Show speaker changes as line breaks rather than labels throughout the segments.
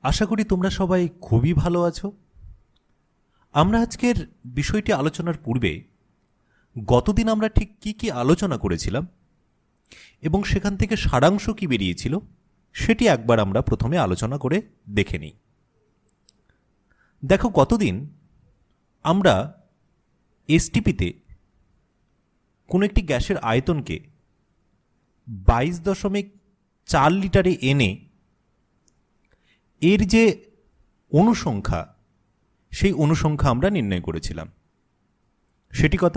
আশা করি তোমরা সবাই খুবই ভালো আছো। আমরা আজকের বিষয়টি আলোচনার পূর্বে গতদিন আমরা ঠিক কি আলোচনা করেছিলাম এবং সেখান থেকে সারাংশ কি বেরিয়েছিল সেটি একবার আমরা প্রথমে আলোচনা করে দেখে নিই। দেখো, গতদিন আমরা এসটিপিতে কোনো একটি গ্যাসের আয়তনকে 22.4 লিটারে এনে এর যে অনুসংখ্যা সেই অনুসংখ্যা আমরা নির্ণয় করেছিলাম। সেটি কত?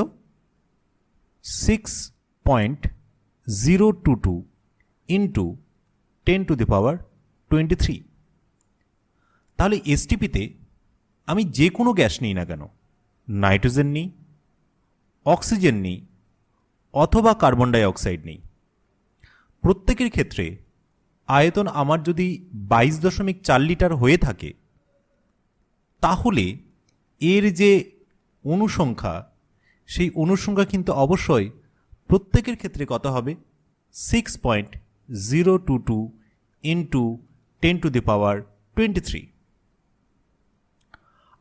6.022 ইন্টু 10⁻23। তাহলে এসটিপিতে আমি যে কোনো গ্যাস নিই না কেন, নাইট্রোজেন নিই, অক্সিজেন নিই অথবা কার্বন ডাই অক্সাইড নিই, প্রত্যেকের ক্ষেত্রে আয়তন আমার যদি 22.4 লিটার হয়ে থাকে তাহলে এর যে অনুসংখ্যা সেই অনুসংখ্যা কিন্তু অবশ্যই প্রত্যেকের ক্ষেত্রে কত হবে? 6.022 ইন্টু 10⁻23।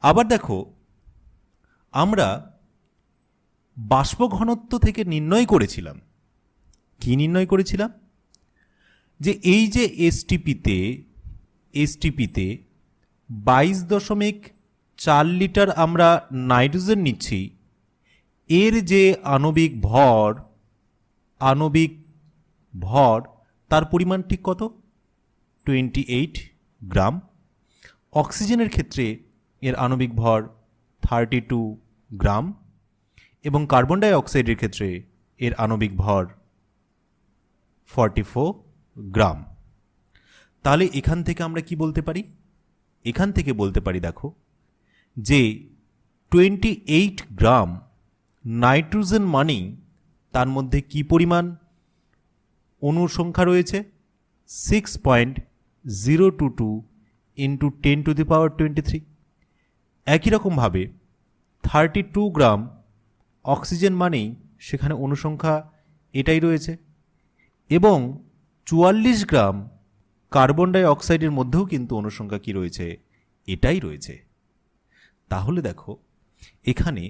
আবার দেখো, আমরা বাষ্প ঘনত্ব থেকে নির্ণয় করেছিলাম। কি নির্ণয় করেছিলাম? যে এই যে এসটিপিতে 22.4 লিটার আমরা নাইট্রোজেন নিচ্ছি, এর যে আণবিক ভর তার পরিমাণ ঠিক কত? 28 গ্রাম। অক্সিজেনের ক্ষেত্রে এর আণবিক ভর 32 গ্রাম এবং কার্বন ডাই অক্সাইডের ক্ষেত্রে এর আণবিক ভর 44 গ্রাম। তাহলে এখান থেকে আমরা কি বলতে পারি? এখান থেকে বলতে পারি, দেখো, যে 28 গ্রাম নাইট্রোজেন মানেই তার মধ্যে কি পরিমাণ অনুসংখ্যা রয়েছে? 6.022 ইন্টু 10⁻23। একই রকমভাবে 32 গ্রাম অক্সিজেন মানেই সেখানে অনুসংখ্যা এটাই রয়েছে এবং 44 গ্রাম কার্বন ডাই অক্সাইডের মধ্যেও কিন্তু অনুসংখ্যা কি রয়েছে? এটাই রয়েছে। তাহলে দেখো, এখানে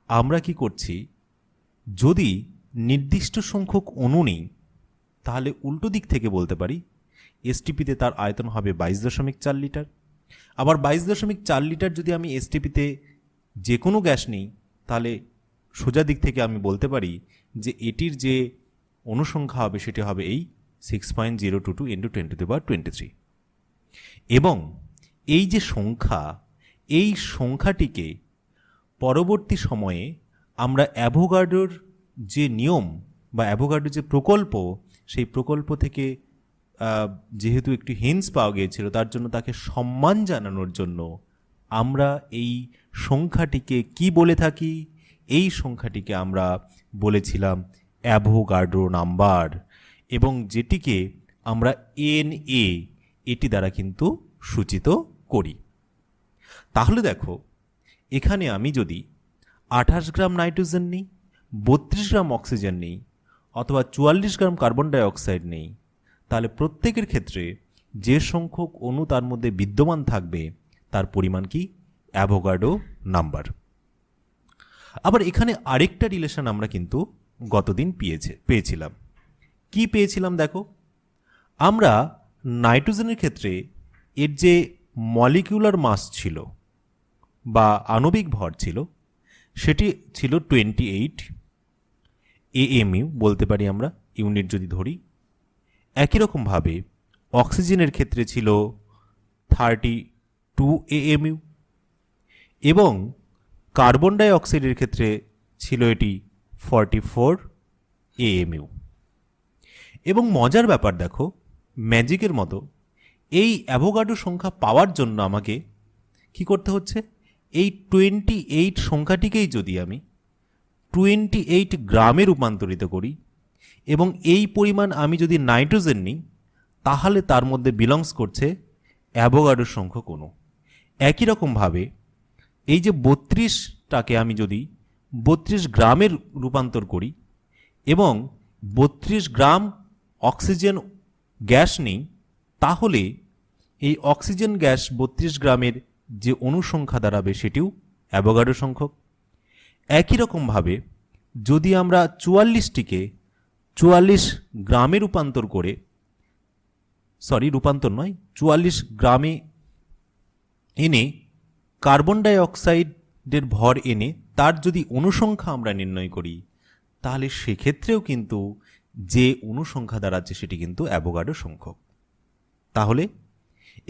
আমরা কি করছি? যদি নির্দিষ্ট সংখ্যক অণু নেই তাহলে উল্টো দিক থেকে বলতে পারি এসটিপিতে তার আয়তন হবে 22.4 লিটার। আবার 22.4 লিটার যদি আমি এসটিপিতে যে কোনো গ্যাস নিই তাহলে সোজা দিক থেকে আমি বলতে পারি যে এটির যে অনুসংখ্যা হবে সেটি হবে এই 6.022 ইন্টু 10⁻23। এবং এই যে সংখ্যা, এই সংখ্যাটিকে পরবর্তী সময়ে আমরা অ্যাভোগাড্রোর যে নিয়ম বা অ্যাভোগাড্রোর যে প্রকল্প, সেই প্রকল্প থেকে যেহেতু একটি হিন্স পাওয়া গিয়েছিল, তার জন্য তাকে সম্মান জানানোর জন্য আমরা এই সংখ্যাটিকে কি বলে থাকি? এই সংখ্যাটিকে আমরা বলেছিলাম অ্যাভোগাড্রো নাম্বার, এবং যেটিকে আমরা NA এটি দ্বারা কিন্তু সূচিত করি। তাহলে দেখো, এখানে আমি যদি 28 গ্রাম নাইট্রোজেন নিই, 32 গ্রাম অক্সিজেন নিই অথবা 44 গ্রাম কার্বন ডাই অক্সাইড নেই, তাহলে প্রত্যেকের ক্ষেত্রে যে সংখ্যক অণু তার মধ্যে বিদ্যমান থাকবে তার পরিমাণ কি? Avogadro number. আবার এখানে আরেকটা রিলেশন আমরা কিন্তু গতদিন পেয়েছিলাম। কি পেয়েছিলাম? দেখো, আমরা নাইট্রোজেনের ক্ষেত্রে এর যে মলিকিউলার মাস ছিল বা আণবিক ভর ছিল সেটি ছিল 28 AMU বলতে পারি আমরা, ইউনিট যদি ধরি। একই রকমভাবে অক্সিজেনের ক্ষেত্রে ছিল 32 AMU এবং কার্বন ডাই অক্সাইডের ক্ষেত্রে ছিল এটি 44 AMU। এবং মজার ব্যাপার, দেখো, ম্যাজিকের মতো এই অ্যাভোগাড্রো সংখ্যা পাওয়ার জন্য আমাকে কি করতে হচ্ছে? এই 28 সংখ্যাটিকেই যদি আমি 28 গ্রামে রূপান্তরিত করি এবং এই পরিমাণ আমি যদি নাইট্রোজেন নিই তাহলে তার মধ্যে বিলংস করছে অ্যাভোগাড্রো সংখ্যক অণু। একই রকমভাবে এই যে 32টাকে আমি যদি 32 গ্রামের রূপান্তর করি এবং 32 গ্রাম অক্সিজেন গ্যাস নিই তাহলে এই অক্সিজেন গ্যাস 32 গ্রামের যে অনুসংখ্যা দাঁড়াবে সেটিও অ্যাভোগাড্রো সংখ্যক। একই রকমভাবে যদি আমরা 44টিকে 44 গ্রামে রূপান্তর করে, রূপান্তর নয়, 44 গ্রামে এনে কার্বন ডাই অক্সাইডের ভর এনে তার যদি অনুসংখ্যা আমরা নির্ণয় করি, তাহলে সেক্ষেত্রেও কিন্তু যে অনুসংখ্যা দাঁড়াচ্ছে সেটি কিন্তু অ্যাভোগাড্রো সংখ্যক। তাহলে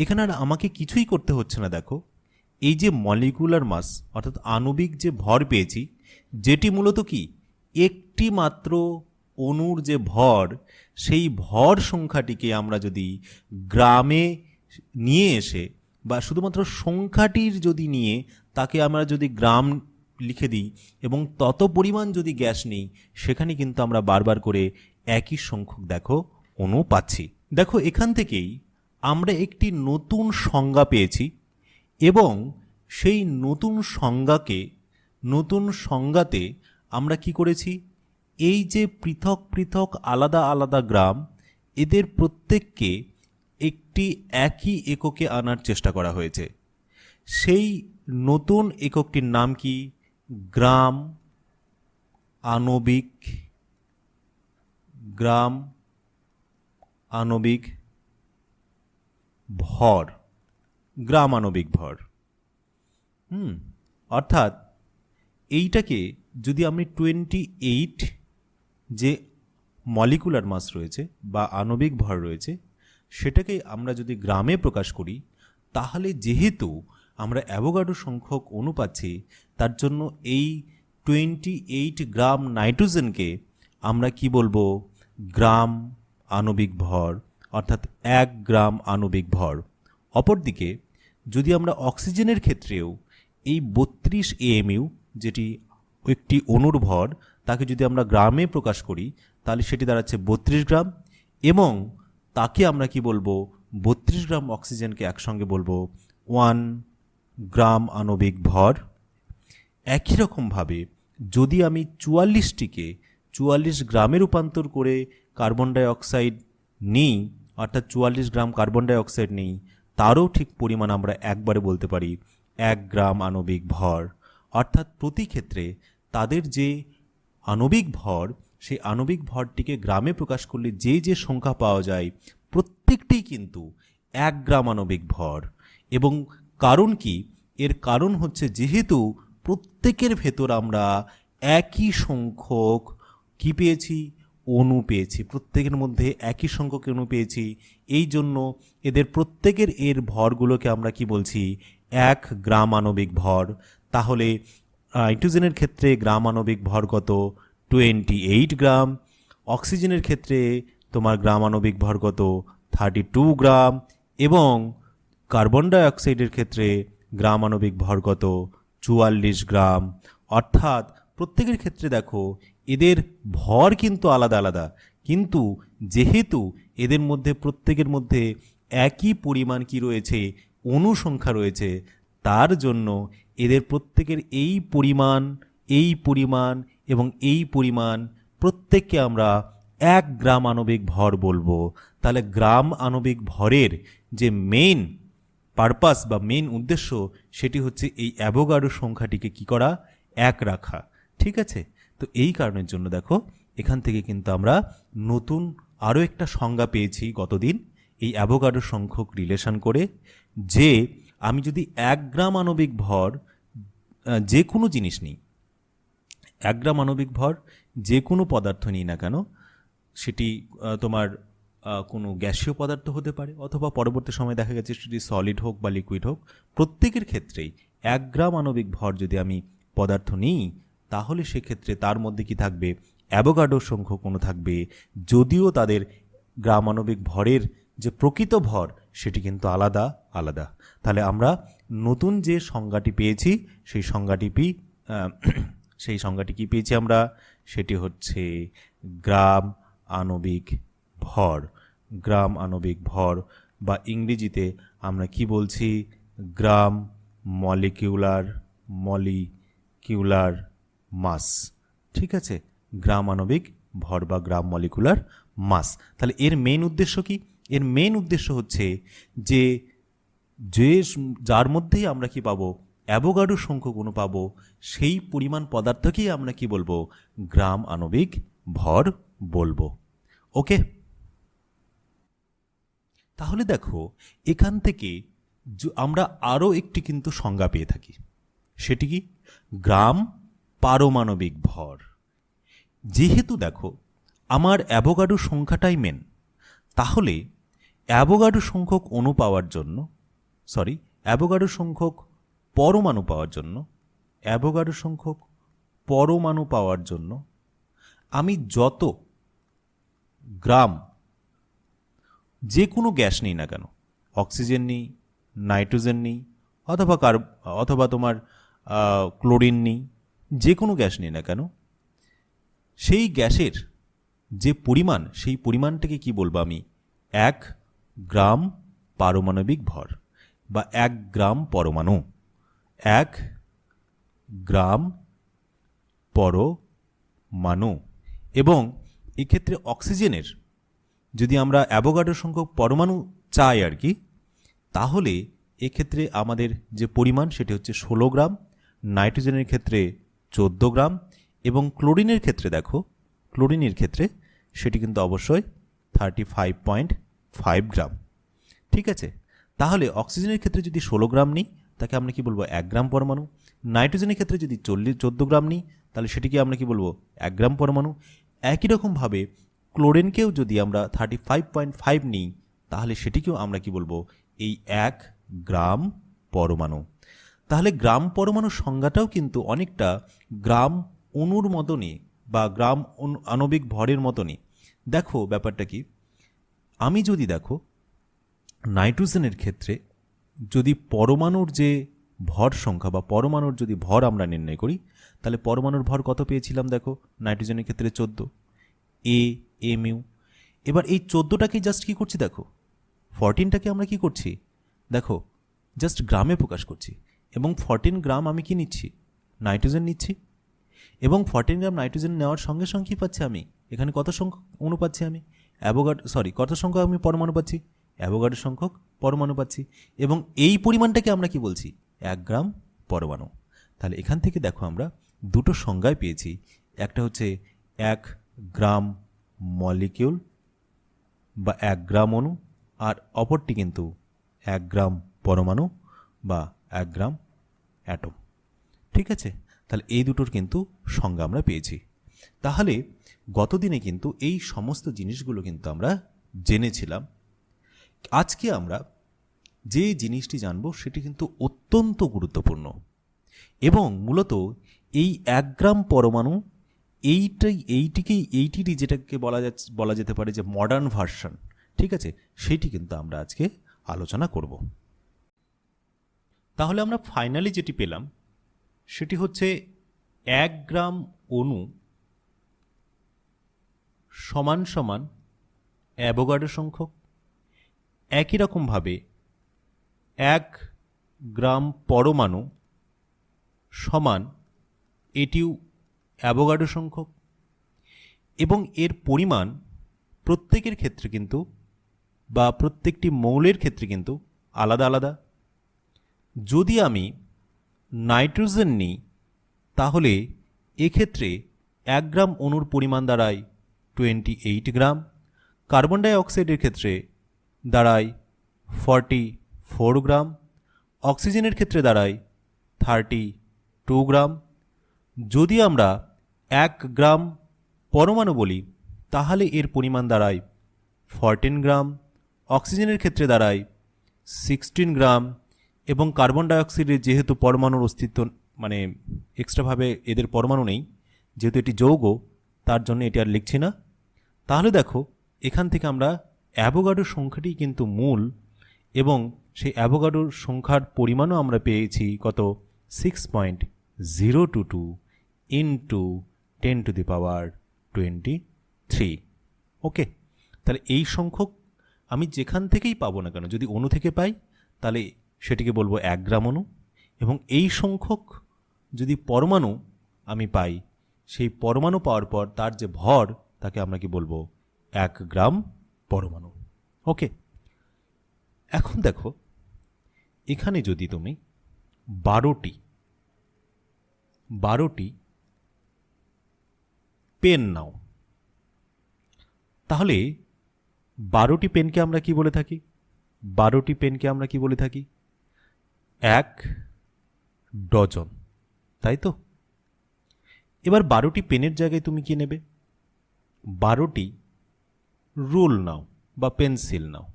এখানে আর আমাকে কিছুই করতে হচ্ছে না। দেখো, এই যে মলিকুলার মাস অর্থাৎ আণবিক যে ভর পেয়েছি, যেটি মূলত কি একটি মাত্র অণুর যে ভর, সেই ভর সংখ্যাটিকে আমরা যদি গ্রামে নিয়ে এসে বা শুধুমাত্র সংখ্যাটির যদি নিয়ে তাকে আমরা যদি গ্রাম লিখে দিই এবং তত পরিমাণ যদি গ্যাস নিই, সেখানে কিন্তু আমরা বারবার করে একই সংখ্যক দেখো অণু পাচ্ছি। দেখো, এখান থেকেই আমরা একটি নতুন সংজ্ঞা পেয়েছি এবং সেই নতুন সংজ্ঞাতে আমরা কি করেছি, এই যে পৃথক পৃথক আলাদা আলাদা গ্রাম, এদের প্রত্যেককে একটি একই এককে আনার চেষ্টা করা হয়েছে। সেই নতুন এককটির নাম কি? গ্রাম আণবিক ভর। গ্রাম আণবিক ভর। অর্থাৎ এইটাকে যদি আমি 28 যে মলিকুলার মাস রয়েছে বা আণবিক ভর রয়েছে, সেটাকে আমরা যদি গ্রামে প্রকাশ করি, তাহলে যেহেতু আমরা অ্যাভোগাড্রো সংখ্যক অণু পাচ্ছি, তার জন্য এই 28 গ্রাম নাইট্রোজেনকে আমরা কি বলবো? গ্রাম আণবিক ভর, অর্থাৎ 1 গ্রাম আণবিক ভর। অপরদিকে যদি আমরা অক্সিজেনের ক্ষেত্রেও এই 32 AMU, যেটি একটি অণুর ভর, তাকে যদি আমরা গ্রামে প্রকাশ করি, তাহলে সেটি দাঁড়াচ্ছে 32 গ্রাম এবং তাকে আমরা কি বলবো? 32 গ্রাম অক্সিজেনকে একসঙ্গে বলবো 1 গ্রাম আণবিক ভর। একই রকমভাবে যদি আমি 44টিকে 44 গ্রামে রূপান্তর করে কার্বন ডাই অক্সাইড নিই, অর্থাৎ 44 গ্রাম কার্বন ডাই অক্সাইড নিই, তারও ঠিক পরিমাণ আমরা একবারে বলতে পারি 1 গ্রাম আণবিক ভর। অর্থাৎ প্রতি ক্ষেত্রে তাদের যে আণবিক ভর, সেই আণবিক ভরটিকে গ্রামে প্রকাশ করলে যে যে সংখ্যা পাওয়া যায়, প্রত্যেকটি কিন্তু 1 গ্রাম আণবিক ভর। এবং কারণ কি? এর কারণ হচ্ছে যেহেতু প্রত্যেকের ভেতর আমরা একই সংখ্যক কি পেয়েছি? অণু পেয়েছি। প্রত্যেকের মধ্যে একই সংখ্যক অণু পেয়েছি, এই জন্য এদের প্রত্যেকের এর ভরগুলোকে আমরা কি বলছি? 1 গ্রাম আণবিক ভর। তাহলে নাইট্রোজেনের ক্ষেত্রে গ্রাম আণবিক ভর কত? 28 গ্রাম। অক্সিজেনের ক্ষেত্রে তোমার গ্রাম আণবিক ভর কত? 32 গ্রাম। এবং কার্বন ডাই অক্সাইডের ক্ষেত্রে গ্রাম আণবিক ভর কত? 44 গ্রাম। অর্থাৎ প্রত্যেকের ক্ষেত্রে দেখো এদের ভর কিন্তু আলাদা আলাদা, কিন্তু যেহেতু এদের মধ্যে প্রত্যেকের মধ্যে একই পরিমাণ কি রয়েছে? অণু সংখ্যা রয়েছে, তার জন্য এদের প্রত্যেকের এই পরিমাণ এবং এই পরিমাণ প্রত্যেককে আমরা 1 গ্রাম আণবিক ভর বলবো। তাহলে গ্রাম আণবিক ভরের যে মেইন পারপাস বা মেইন উদ্দেশ্য, সেটি হচ্ছে এই অ্যাভোগাড্রো সংখ্যাটিকে কি করা? 1 রাখা। ঠিক আছে? তো এই কারণের জন্য দেখো এখান থেকে কিন্তু আমরা নতুন আরও একটা সংজ্ঞা পেয়েছি গতদিন এই অ্যাভোগাড্রো সংখ্যক রিলেশন করে, যে আমি যদি 1 গ্রাম আণবিক ভর যে কোনো জিনিস নিই, 1 গ্রাম আণবিক ভর যে কোনো পদার্থ নিই না কেন, সেটি তোমার কোনো গ্যাসীয় পদার্থ হতে পারে অথবা পরবর্তী সময় দেখা গেছে সেটি সলিড হোক বা লিকুইড হোক, প্রত্যেকের ক্ষেত্রেই 1 গ্রাম আণবিক ভর যদি আমি পদার্থ নিই, তাহলে সেক্ষেত্রে তার মধ্যে কি থাকবে? অ্যাভোগাড্রো সংখ্যক অণু থাকবে, যদিও তাদের গ্রাম আণবিক ভরের যে প্রকৃত ভর সেটি কিন্তু আলাদা আলাদা। তাহলে আমরা নতুন যে সংজ্ঞাটি পেয়েছি, সেই সংজ্ঞাটি কি পেয়েছি আমরা? সেটি হচ্ছে গ্রাম আণবিক ভর। গ্রাম আণবিক ভর বা ইংরেজিতে আমরা কি বলছি? গ্রাম মলিকিউলার মাস। ঠিক আছে? গ্রাম আণবিক ভর বা গ্রাম মলিকুলার মাস। তাহলে এর মেইন উদ্দেশ্য কি? এর মেইন উদ্দেশ্য হচ্ছে যে যার মধ্যেই আমরা কি পাবো, অ্যাভোগাড্রো সংখ্যক অণু পাবো, সেই পরিমাণ পদার্থকেই আমরা কি বলবো, গ্রাম আণবিক ভর বলবো। ওকে, তাহলে দেখো এখান থেকে আমরা আরও একটি কিন্তু সংজ্ঞা পেয়ে থাকি, সেটি কি, গ্রাম পারমাণবিক ভর। যেহেতু দেখো আমার অ্যাভোগাড্রো সংখ্যাটাই মেন, তাহলে অ্যাভোগাড্রো সংখ্যক অণু পাওয়ার জন্য, অ্যাভোগাড্রো সংখ্যক পরমাণু পাওয়ার জন্য, অ্যাভোগাড্রো সংখ্যক পরমাণু পাওয়ার জন্য আমি যত গ্রাম যে কোনো গ্যাস নিই না কেন, অক্সিজেন নিই, নাইট্রোজেন নিই, অথবা তোমার ক্লোরিন নিই, যে কোনো গ্যাস নিই না কেন, সেই গ্যাসের যে পরিমাণ, সেই পরিমাণটাকে কি বলবো আমি, 1 গ্রাম পারমাণবিক ভর বা 1 গ্রাম পরমাণু, 1 গ্রাম পরমাণু। এবং এক্ষেত্রে অক্সিজেনের যদি আমরা অ্যাভোগাড্রো সংখ্যক পরমাণু চাই আর কি, তাহলে এক্ষেত্রে আমাদের যে পরিমাণ সেটি হচ্ছে 16 গ্রাম, নাইট্রোজেনের ক্ষেত্রে 14 গ্রাম, এবং ক্লোরিনের ক্ষেত্রে দেখো, ক্লোরিনের ক্ষেত্রে সেটি কিন্তু অবশ্যই 35.5 গ্রাম। ঠিক আছে, তাহলে অক্সিজেনের ক্ষেত্রে যদি 16 গ্রাম নিই তাকে আমরা কি বলবো, 1 গ্রাম পরমাণু। নাইট্রোজেনের ক্ষেত্রে যদি 14 গ্রাম নিই তাহলে সেটিকে আমরা কি বলবো, 1 গ্রাম পরমাণু। একই রকমভাবে ক্লোরিনকেও যদি আমরা 35.5 নিই তাহলে সেটিকেও আমরা কি বলবো, এই 1 গ্রাম পরমাণু। তাহলে গ্রাম পরমাণুর সংজ্ঞাটাও কিন্তু অনেকটা গ্রাম অণুর মতনই বা গ্রাম আণবিক ভরের মতনই। দেখো ব্যাপারটা কি, আমি যদি দেখো নাইট্রোজেনের ক্ষেত্রে যদি পরমাণুর যে ভর সংখ্যা বা পরমাণুর যদি ভর আমরা নির্ণয় করি, তাহলে পরমাণুর ভর কত পেয়েছিলাম, দেখো নাইট্রোজেনের ক্ষেত্রে 14 এমইউ। এবার এই 14টাকে জাস্ট কি করছি, দেখো 14টাকে আমরা কি করছি, দেখো জাস্ট গ্রামে প্রকাশ করছি, এবং 14 গ্রাম আমি কি নিচ্ছি, নাইট্রোজেন নিচ্ছি, এবং 14 গ্রাম নাইট্রোজেন নেওয়ার সঙ্গে সঙ্গে কী পাচ্ছি আমি, এখানে কত সংখ্যক অণু পাচ্ছি আমি, কত সংখ্যক আমি পরমাণু পাচ্ছি, অ্যাভোগাড্রো সংখ্যক পরমাণু পাচ্ছি, এবং এই পরিমাণটাকে আমরা কি বলছি, 1 গ্রাম পরমাণু। তাহলে এখান থেকে দেখো আমরা দুটো সংজ্ঞায় পেয়েছি, একটা হচ্ছে 1 গ্রাম মলিকিউল বা 1 গ্রাম অণু, আর অপরটি কিন্তু 1 গ্রাম পরমাণু বা 1 গ্রাম অ্যাটম। ঠিক আছে, তাহলে এই দুটোর কিন্তু সংজ্ঞা আমরা পেয়েছি। তাহলে গতদিনে কিন্তু এই সমস্ত জিনিসগুলো কিন্তু আমরা জেনেছিলাম। আজকে আমরা যে জিনিসটি জানব সেটি কিন্তু অত্যন্ত গুরুত্বপূর্ণ, এবং মূলত এই 1 গ্রাম পরমাণু এইটিরই যেটাকে বলা যেতে পারে যে মডার্ন ভার্সন, ঠিক আছে, সেটি কিন্তু আমরা আজকে আলোচনা করব। তাহলে আমরা ফাইনালি যেটি পেলাম সেটি হচ্ছে 1 গ্রাম অণু সমান সমান অ্যাভোগাড্রো সংখ্যক। একই রকমভাবে 1 গ্রাম পরমাণু সমান এটিও অ্যাভোগাড্রো সংখ্যক, এবং এর পরিমাণ প্রত্যেকের ক্ষেত্রে কিন্তু বা প্রত্যেকটি মৌলের ক্ষেত্রে কিন্তু আলাদা আলাদা। যদি আমি নাইট্রোজেন নিই তাহলে এক্ষেত্রে 1 গ্রাম অণুর পরিমাণ দাঁড়ায় 28 গ্রাম, কার্বন ডাই অক্সাইডের ক্ষেত্রে দাঁড়ায় 44 গ্রাম, অক্সিজেনের ক্ষেত্রে দাঁড়ায় 32 গ্রাম। যদি আমরা 1 গ্রাম পরমাণু বলি তাহলে এর পরিমাণ দাঁড়ায় 14 গ্রাম, অক্সিজেনের ক্ষেত্রে দাঁড়ায় 16 গ্রাম, এবং কার্বন ডাইঅক্সাইডের যেহেতু পরমাণুর অস্তিত্ব মানে এক্সট্রাভাবে এদের পরমাণু নেই, যেহেতু এটি যৌগ, তার জন্য এটি আর লিখছি না। তাহলে দেখো এখান থেকে আমরা অ্যাভোগাড্রোর সংখ্যাটি কিন্তু মূল, এবং সেই অ্যাভোগাড্রোর সংখ্যার পরিমাণও আমরা পেয়েছি কত, 6.022 ইন্টু 10⁻23। ওকে, তাহলে এই সংখ্যক আমি যেখান থেকেই পাবো না কেন, যদি অণু থেকে পাই তাহলে সেটিকে বলবো 1 গ্রাম অণু, এবং এই সংখ্যক যদি পরমাণু আমি পাই, সেই পরমাণু পাওয়ার পর তার যে ভর তাকে আমরা কি বলবো, 1 গ্রাম পরমাণু। ওকে, এখন দেখো এখানে যদি তুমি 12টি পেন নাও, তাহলে 12টি পেনকে আমরা কি বলে থাকি? 12টি পেনকে আমরা কি বলে থাকি? 1 ডজন, তাই তো? এবার 12টি পেনের জায়গায় তুমি কি নেবে? 12টি রুল নাও বা পেন্সিল নাও,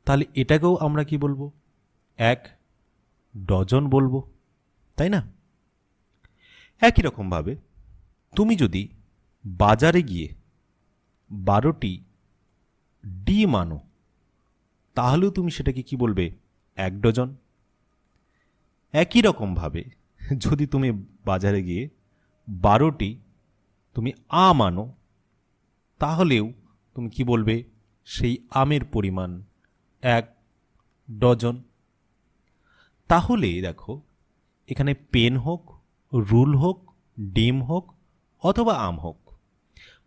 তাহলে এটাকেও আমরা কি বলবো? 1 ডজন বলবো, তাই না? একই রকমভাবে তুমি যদি বাজারে গিয়ে 12টি ডিম আনো, তাহলেও তুমি সেটাকে কি বলবে? 1 ডজন। একই রকমভাবে যদি তুমি বাজারে গিয়ে 12টি তুমি আম আনো, তাহলেও তুমি কি বলবে? সেই আমের পরিমাণ 1 ডজন। তাহলে দেখো, এখানে পেন হোক, রুল হোক, ডিম হোক অথবা আম হোক,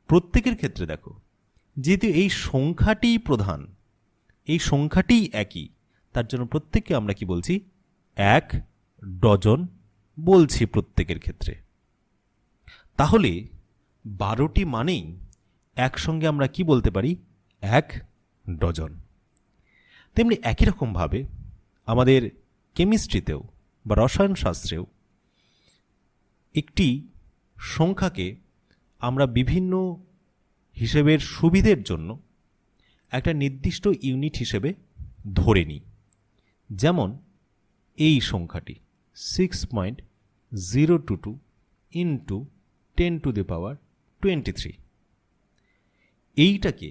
প্রত্যেকের ক্ষেত্রে দেখো, যেহেতু এই সংখ্যাটিই প্রধান, এই সংখ্যাটিই একই, তার জন্য প্রত্যেককে আমরা কি বলছি? 1 ডজন বলছি প্রত্যেকের ক্ষেত্রে। তাহলে 12টি মানেই একসঙ্গে আমরা কি বলতে পারি? 1 ডজন। তেমনি একই রকমভাবে আমাদের কেমিস্ট্রিতেও বা রসায়ন শাস্ত্রেও একটি সংখ্যাকে আমরা বিভিন্ন হিসেবের সুবিধের জন্য একটা নির্দিষ্ট ইউনিট হিসেবে ধরে নিই। যেমন এই সংখ্যাটি 6.022 ইন্টু 10⁻23, এইটাকে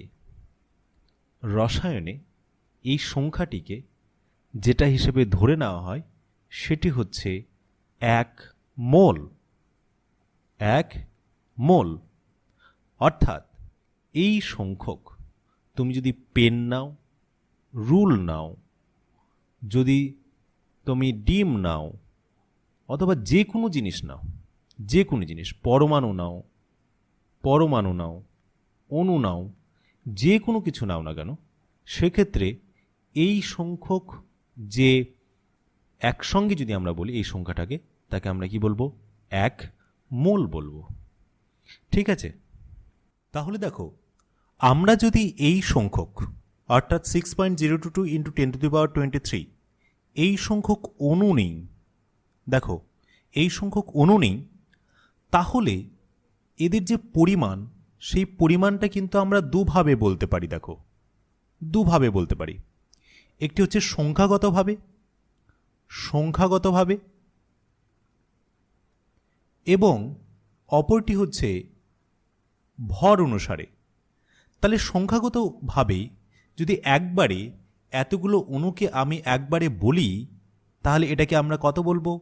রসায়নে এই সংখ্যাটিকে যেটা হিসেবে ধরে নেওয়া হয় সেটি হচ্ছে 1 মোল। 1 মোল অর্থাৎ এই সংখ্যক তুমি যদি পেন নাও, রুল নাও, যদি তুমি ডিম নাও অথবা যে কোনো জিনিস নাও, যে কোনো জিনিস, পরমাণু নাও, অণু নাও, যে কোনো কিছু নাও না কেন, সেক্ষেত্রে এই সংখ্যক যে একসঙ্গে যদি আমরা বলি এই সংখ্যাটাকে, তাকে আমরা কি বলবো? 1 মোল বলবো। ঠিক আছে? তাহলে দেখো, আমরা যদি এই সংখ্যক অর্থাৎ 6.022 ইন্টু 10⁻23 এই সংখ্যক অণু নিই, দেখো এই সংখ্যক অণু নিই, তাহলে এদের যে পরিমাণ, সেই পরিমাণটা কিন্তু আমরা দুভাবে বলতে পারি। দেখো, দুভাবে বলতে পারি। একটি হচ্ছে সংখ্যাগতভাবে এবং অপরটি হচ্ছে ভর অনুসারে। তাহলে সংখ্যাগতভাবে যদি একবারে এতগুলো অণুকে আমি একবারে বলি, তাহলে এটাকে আমরা কত বলবো?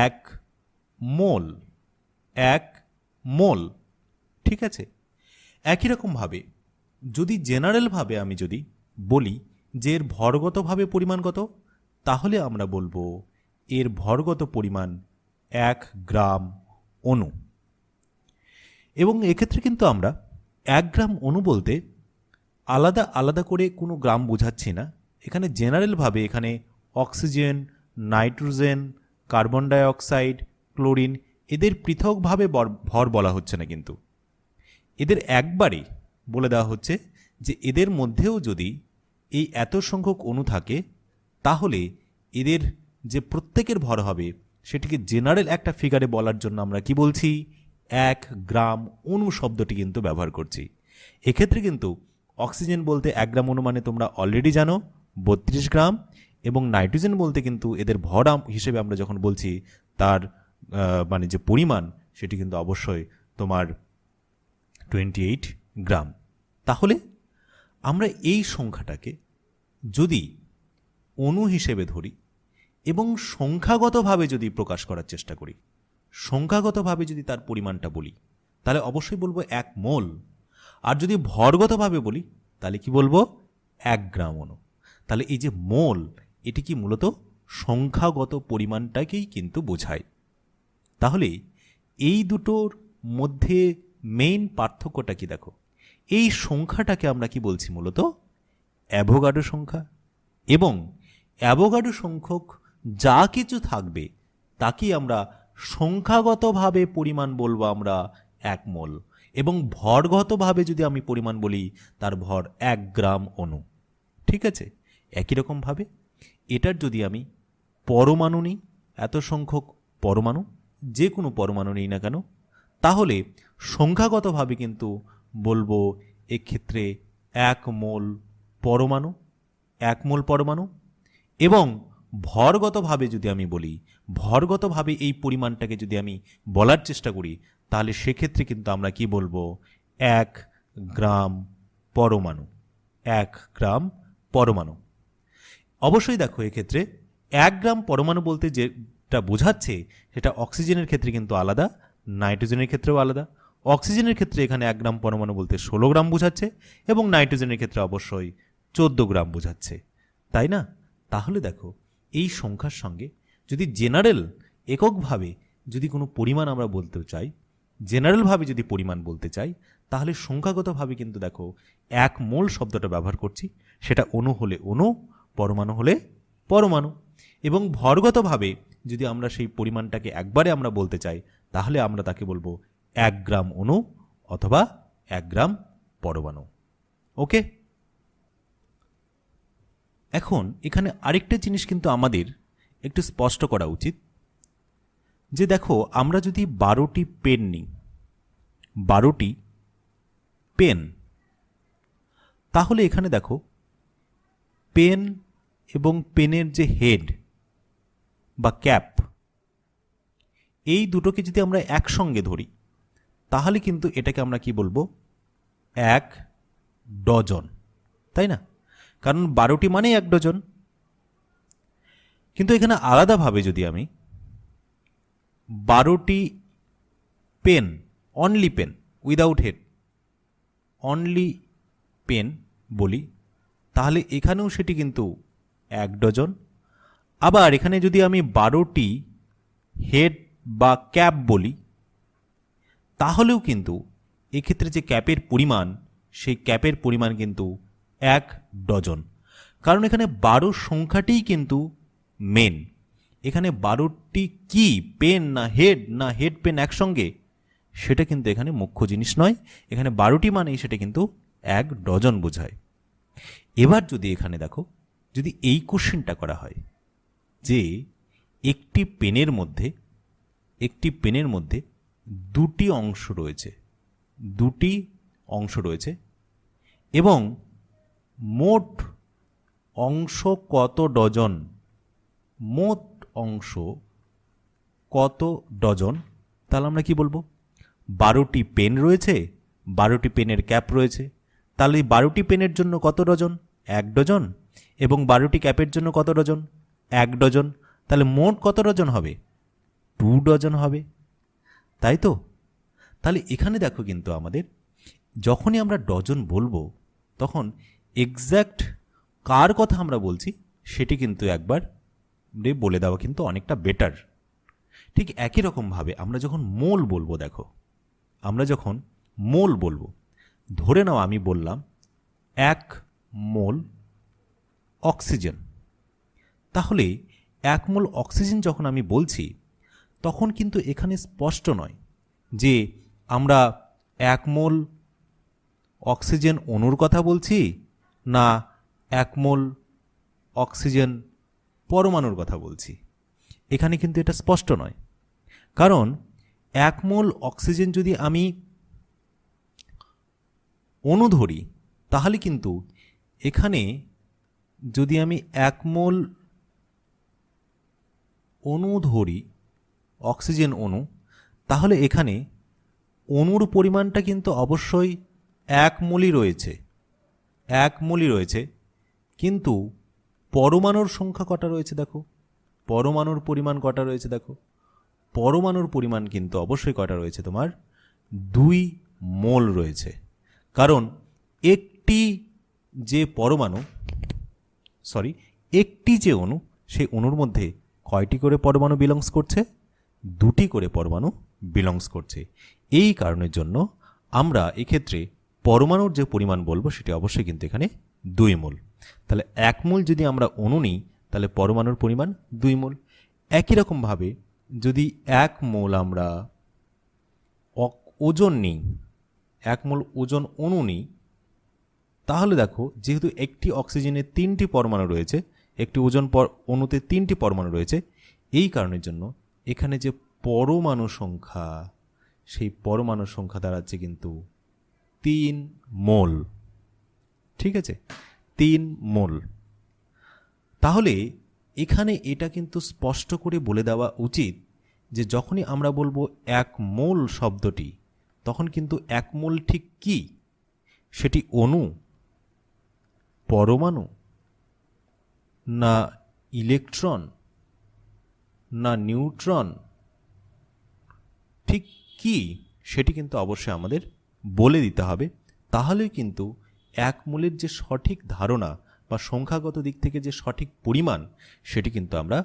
1 মোল। 1 মোল। ঠিক আছে? একই রকমভাবে যদি জেনারেলভাবে আমি যদি বলি যে এর ভরগতভাবে পরিমাণ কত, তাহলে আমরা বলবো এর ভরগত পরিমাণ 1 গ্রাম অণু। এবং এক্ষেত্রে কিন্তু আমরা 1 গ্রাম অণু বলতে আলাদা আলাদা করে কোনো গ্রাম বোঝাচ্ছি না। এখানে জেনারেলভাবে এখানে oxygen, nitrogen, carbon dioxide, chlorine এদের পৃথকভাবে ভর বলা হচ্ছে না, কিন্তু এদের একবারে বলে দেওয়া হচ্ছে যে এদের মধ্যেও যদি এই এত সংখ্যক অণু থাকে, তাহলে এদের যে প্রত্যেকের ভর হবে সেটিকে জেনারেল একটা ফিগারে বলার জন্য আমরা কি বলছি? 1 গ্রাম অণু শব্দটি কিন্তু ব্যবহার করছি। এক্ষেত্রে কিন্তু অক্সিজেন বলতে 1 গ্রাম অণু মানে তোমরা অলরেডি জানো 32 গ্রাম, এবং নাইট্রোজেন বলতে কিন্তু এদের ভর হিসেবে আমরা যখন বলছি তার মানে যে পরিমাণ সেটি কিন্তু অবশ্যই তোমার 28 গ্রাম। তাহলে আমরা এই সংখ্যাটাকে যদি অণু হিসেবে ধরি এবং সংখ্যাগতভাবে যদি প্রকাশ করার চেষ্টা করি, সংখ্যাগতভাবে যদি তার পরিমাণটা বলি, তাহলে অবশ্যই বলবো 1 মোল। আর যদি ভরগতভাবে বলি তাহলে কি বলবো? 1 গ্রাম অণু। তাহলে এই যে মোল, এটি কি মূলত সংখ্যাগত পরিমাণটাকেই কিন্তু বোঝায়। তাহলে এই দুটোর মধ্যে মেইন পার্থক্যটা কি দেখো, এই সংখ্যাটাকে আমরা কি বলছি? মূলত অ্যাভোগাড্রো সংখ্যা। এবং অ্যাভোগাড্রো সংখ্যক যা কিছু থাকবে তাকেই আমরা সংখ্যাগতভাবে পরিমাণ বলবো আমরা 1 মোল, এবং ভরগতভাবে যদি আমি পরিমাণ বলি তার ভর 1 গ্রাম অণু। ঠিক আছে, একই রকমভাবে এটার যদি আমি পরমাণু নিই, এত সংখ্যক পরমাণু, যে কোনো পরমাণু নিই না কেন, তাহলে সংখ্যাগতভাবে কিন্তু বলবো এক্ষেত্রে 1 মোল পরমাণু, 1 মোল পরমাণু। এবং ভরগতভাবে যদি আমি বলি, ভরগতভাবে এই পরিমাণটাকে যদি আমি বলার চেষ্টা করি, তাহলে সেক্ষেত্রে কিন্তু আমরা কি বলবো, 1 গ্রাম পরমাণু, 1 গ্রাম পরমাণু। অবশ্যই দেখো এক্ষেত্রে 1 গ্রাম পরমাণু বলতে যেটা বোঝাচ্ছে সেটা অক্সিজেনের ক্ষেত্রে কিন্তু আলাদা, নাইট্রোজেনের ক্ষেত্রেও আলাদা। অক্সিজেনের ক্ষেত্রে এখানে 1 গ্রাম পরমাণু বলতে 16 গ্রাম বোঝাচ্ছে, এবং নাইট্রোজেনের ক্ষেত্রে অবশ্যই 14 গ্রাম বোঝাচ্ছে, তাই না? তাহলে দেখো এই সংখ্যার সঙ্গে যদি জেনারেল এককভাবে যদি কোনো পরিমাণ আমরা বলতে চাই, জেনারেলভাবে যদি পরিমাণ বলতে চাই, তাহলে সংখ্যাগতভাবে কিন্তু দেখো 1 মোল শব্দটা ব্যবহার করছি, সেটা অণু হলে অণু, পরমাণু হলে পরমাণু। এবং ভরগতভাবে যদি আমরা সেই পরিমাণটাকে একবারে আমরা বলতে চাই, তাহলে আমরা তাকে বলবো 1 গ্রাম অণু অথবা 1 গ্রাম পরমাণু। ওকে, এখন এখানে আরেকটা জিনিস কিন্তু আমাদের একটু স্পষ্ট করা উচিত, যে দেখো আমরা যদি 12টি পেন নিই, 12টি পেন, তাহলে এখানে দেখো পেন এবং পেনের যে হেড বা ক্যাপ, এই দুটোকে যদি আমরা একসঙ্গে ধরি, তাহলে কিন্তু এটাকে আমরা কি বলবো, 1 ডজন, তাই না? কারণ 12টি মানেই 1 ডজন। কিন্তু এখানে আলাদাভাবে যদি আমি 12টি pen, only pen without head, only pen বলি, তাহলে এখানেও সেটি কিন্তু 1 ডজন। আবার এখানে যদি আমি 12টি হেড বা ক্যাপ বলি, তাহলেও কিন্তু এক্ষেত্রে যে ক্যাপের পরিমাণ, সেই ক্যাপের পরিমাণ কিন্তু 1 ডজন। কারণ এখানে 12 সংখ্যাটিই কিন্তু মেন। এখানে 12টি কি পেন না হেড পেন একসঙ্গে, সেটা কিন্তু এখানে মুখ্য জিনিস নয়। এখানে 12টি মানেই সেটা কিন্তু 1 ডজন বোঝায়। এবার যদি এখানে দেখো, যদি এই কোশ্চেনটা করা হয় যে একটি পেনের মধ্যে 2টি অংশ রয়েছে, 2টি অংশ রয়েছে, এবং মোট অংশ কত ডজন, মোট অংশ কত ডজন, তাহলে আমরা কি বলবো, 12টি পেন রয়েছে, 12টি পেনের ক্যাপ রয়েছে, তাহলে এই 12টি পেনের জন্য কত ডজন, 1 ডজন, এবং 12টি ক্যাপের জন্য কত ডজন, 1 ডজন, তাহলে মোট কত ডজন হবে, 2 ডজন হবে, তাই তো? তাহলে এখানে দেখো কিন্তু আমাদের যখনই আমরা ডজন বলবো, তখন এক্স্যাক্ট কার কথা আমরা বলছি সেটি কিন্তু একবার বলে দেওয়া কিন্তু অনেকটা বেটার। ঠিক একই রকমভাবে আমরা যখন মোল বলবো, দেখো আমরা যখন মোল বলবো, ধরে নাও আমি বললাম 1 মোল অক্সিজেন, তাহলে 1 মোল অক্সিজেন যখন আমি বলছি, তখন কিন্তু এখানে স্পষ্ট নয় যে আমরা 1 মোল অক্সিজেন অণুর কথা বলছি না 1 মোল অক্সিজেন পরমাণুর কথা বলছি। এখানে কিন্তু এটা স্পষ্ট নয়, কারণ 1 মোল অক্সিজেন যদি আমি অণু ধরি, তাহলে কিন্তু এখানে যদি আমি 1 মোল অণু ধরি, অক্সিজেন অণু, তাহলে এখানে অণুর পরিমাণটা কিন্তু অবশ্যই 1 মোলই রয়েছে, 1 মোলই রয়েছে, কিন্তু পরমাণুর সংখ্যা কটা রয়েছে দেখো, পরমাণুর পরিমাণ কটা রয়েছে দেখো, পরমাণুর পরিমাণ কিন্তু অবশ্যই কটা রয়েছে, তোমার 2 মোল রয়েছে। কারণ একটি যে পরমাণু, একটি যে অণু, সেই অণুর মধ্যে কয়টি করে পরমাণু বিলংস করছে, 2টি করে পরমাণু বিলংস করছে। এই কারণের জন্য আমরা এক্ষেত্রে পরমাণুর যে পরিমাণ বলবো সেটি অবশ্যই কিন্তু এখানে 2 মোল। তাহলে 1 মোল যদি আমরা অণু নিই, তাহলে পরমাণুর পরিমাণ 2 মোল। একই রকমভাবে যদি 1 মোল আমরা ওজন নিই, 1 মোল ওজন অণু নিই, তাহলে দেখো যেহেতু একটি অক্সিজেনের 3টি পরমাণু রয়েছে, একটি ওজন অণুতে 3টি পরমাণু রয়েছে, এই কারণের জন্য এখানে যে পরমাণু সংখ্যা, সেই পরমাণু সংখ্যা দাঁড়াচ্ছে কিন্তু 3 মোল। ঠিক আছে, 3 মোল। তাহলে এখানে এটা কিন্তু স্পষ্ট করে বলে দেওয়া উচিত যে যখনই আমরা বলবো 1 মোল শব্দটি, তখন কিন্তু 1 মোল ঠিক কি? সেটি অণু, পরমাণু, না ইলেকট্রন, না নিউট্রন, ঠিক কি সেটি কিন্তু অবশ্যই আমাদের বলে দিতে হবে। তাহলেই কিন্তু 1 মোলের যে সঠিক ধারণা বা সংখ্যাগত দিক থেকে যে সঠিক পরিমাণ, সেটি কিন্তু আমরা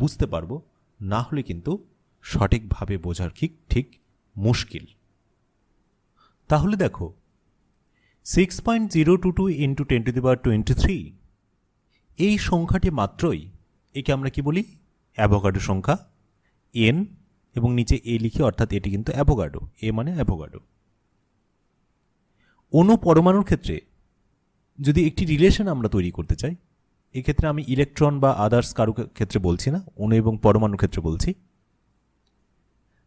বুঝতে পারবো। না হলে কিন্তু সঠিকভাবে বোঝার ঠিক মুশকিল। তাহলে দেখো 6.022 × 10⁻23 এই সংখ্যাটি মাত্রই, একে আমরা কি বলি? অ্যাভোগাড্রো সংখ্যা, এন এবং নিচে এ লিখি, অর্থাৎ এটি কিন্তু অ্যাভোগাড্রো, এ মানে অ্যাভোগাড্রো। অণু পরমাণুর ক্ষেত্রে যদি একটি রিলেশন আমরা তৈরি করতে চাই, এক্ষেত্রে আমি ইলেকট্রন বা আদার্স কারো ক্ষেত্রে বলছি না, অণু এবং পরমাণুর ক্ষেত্রে বলছি,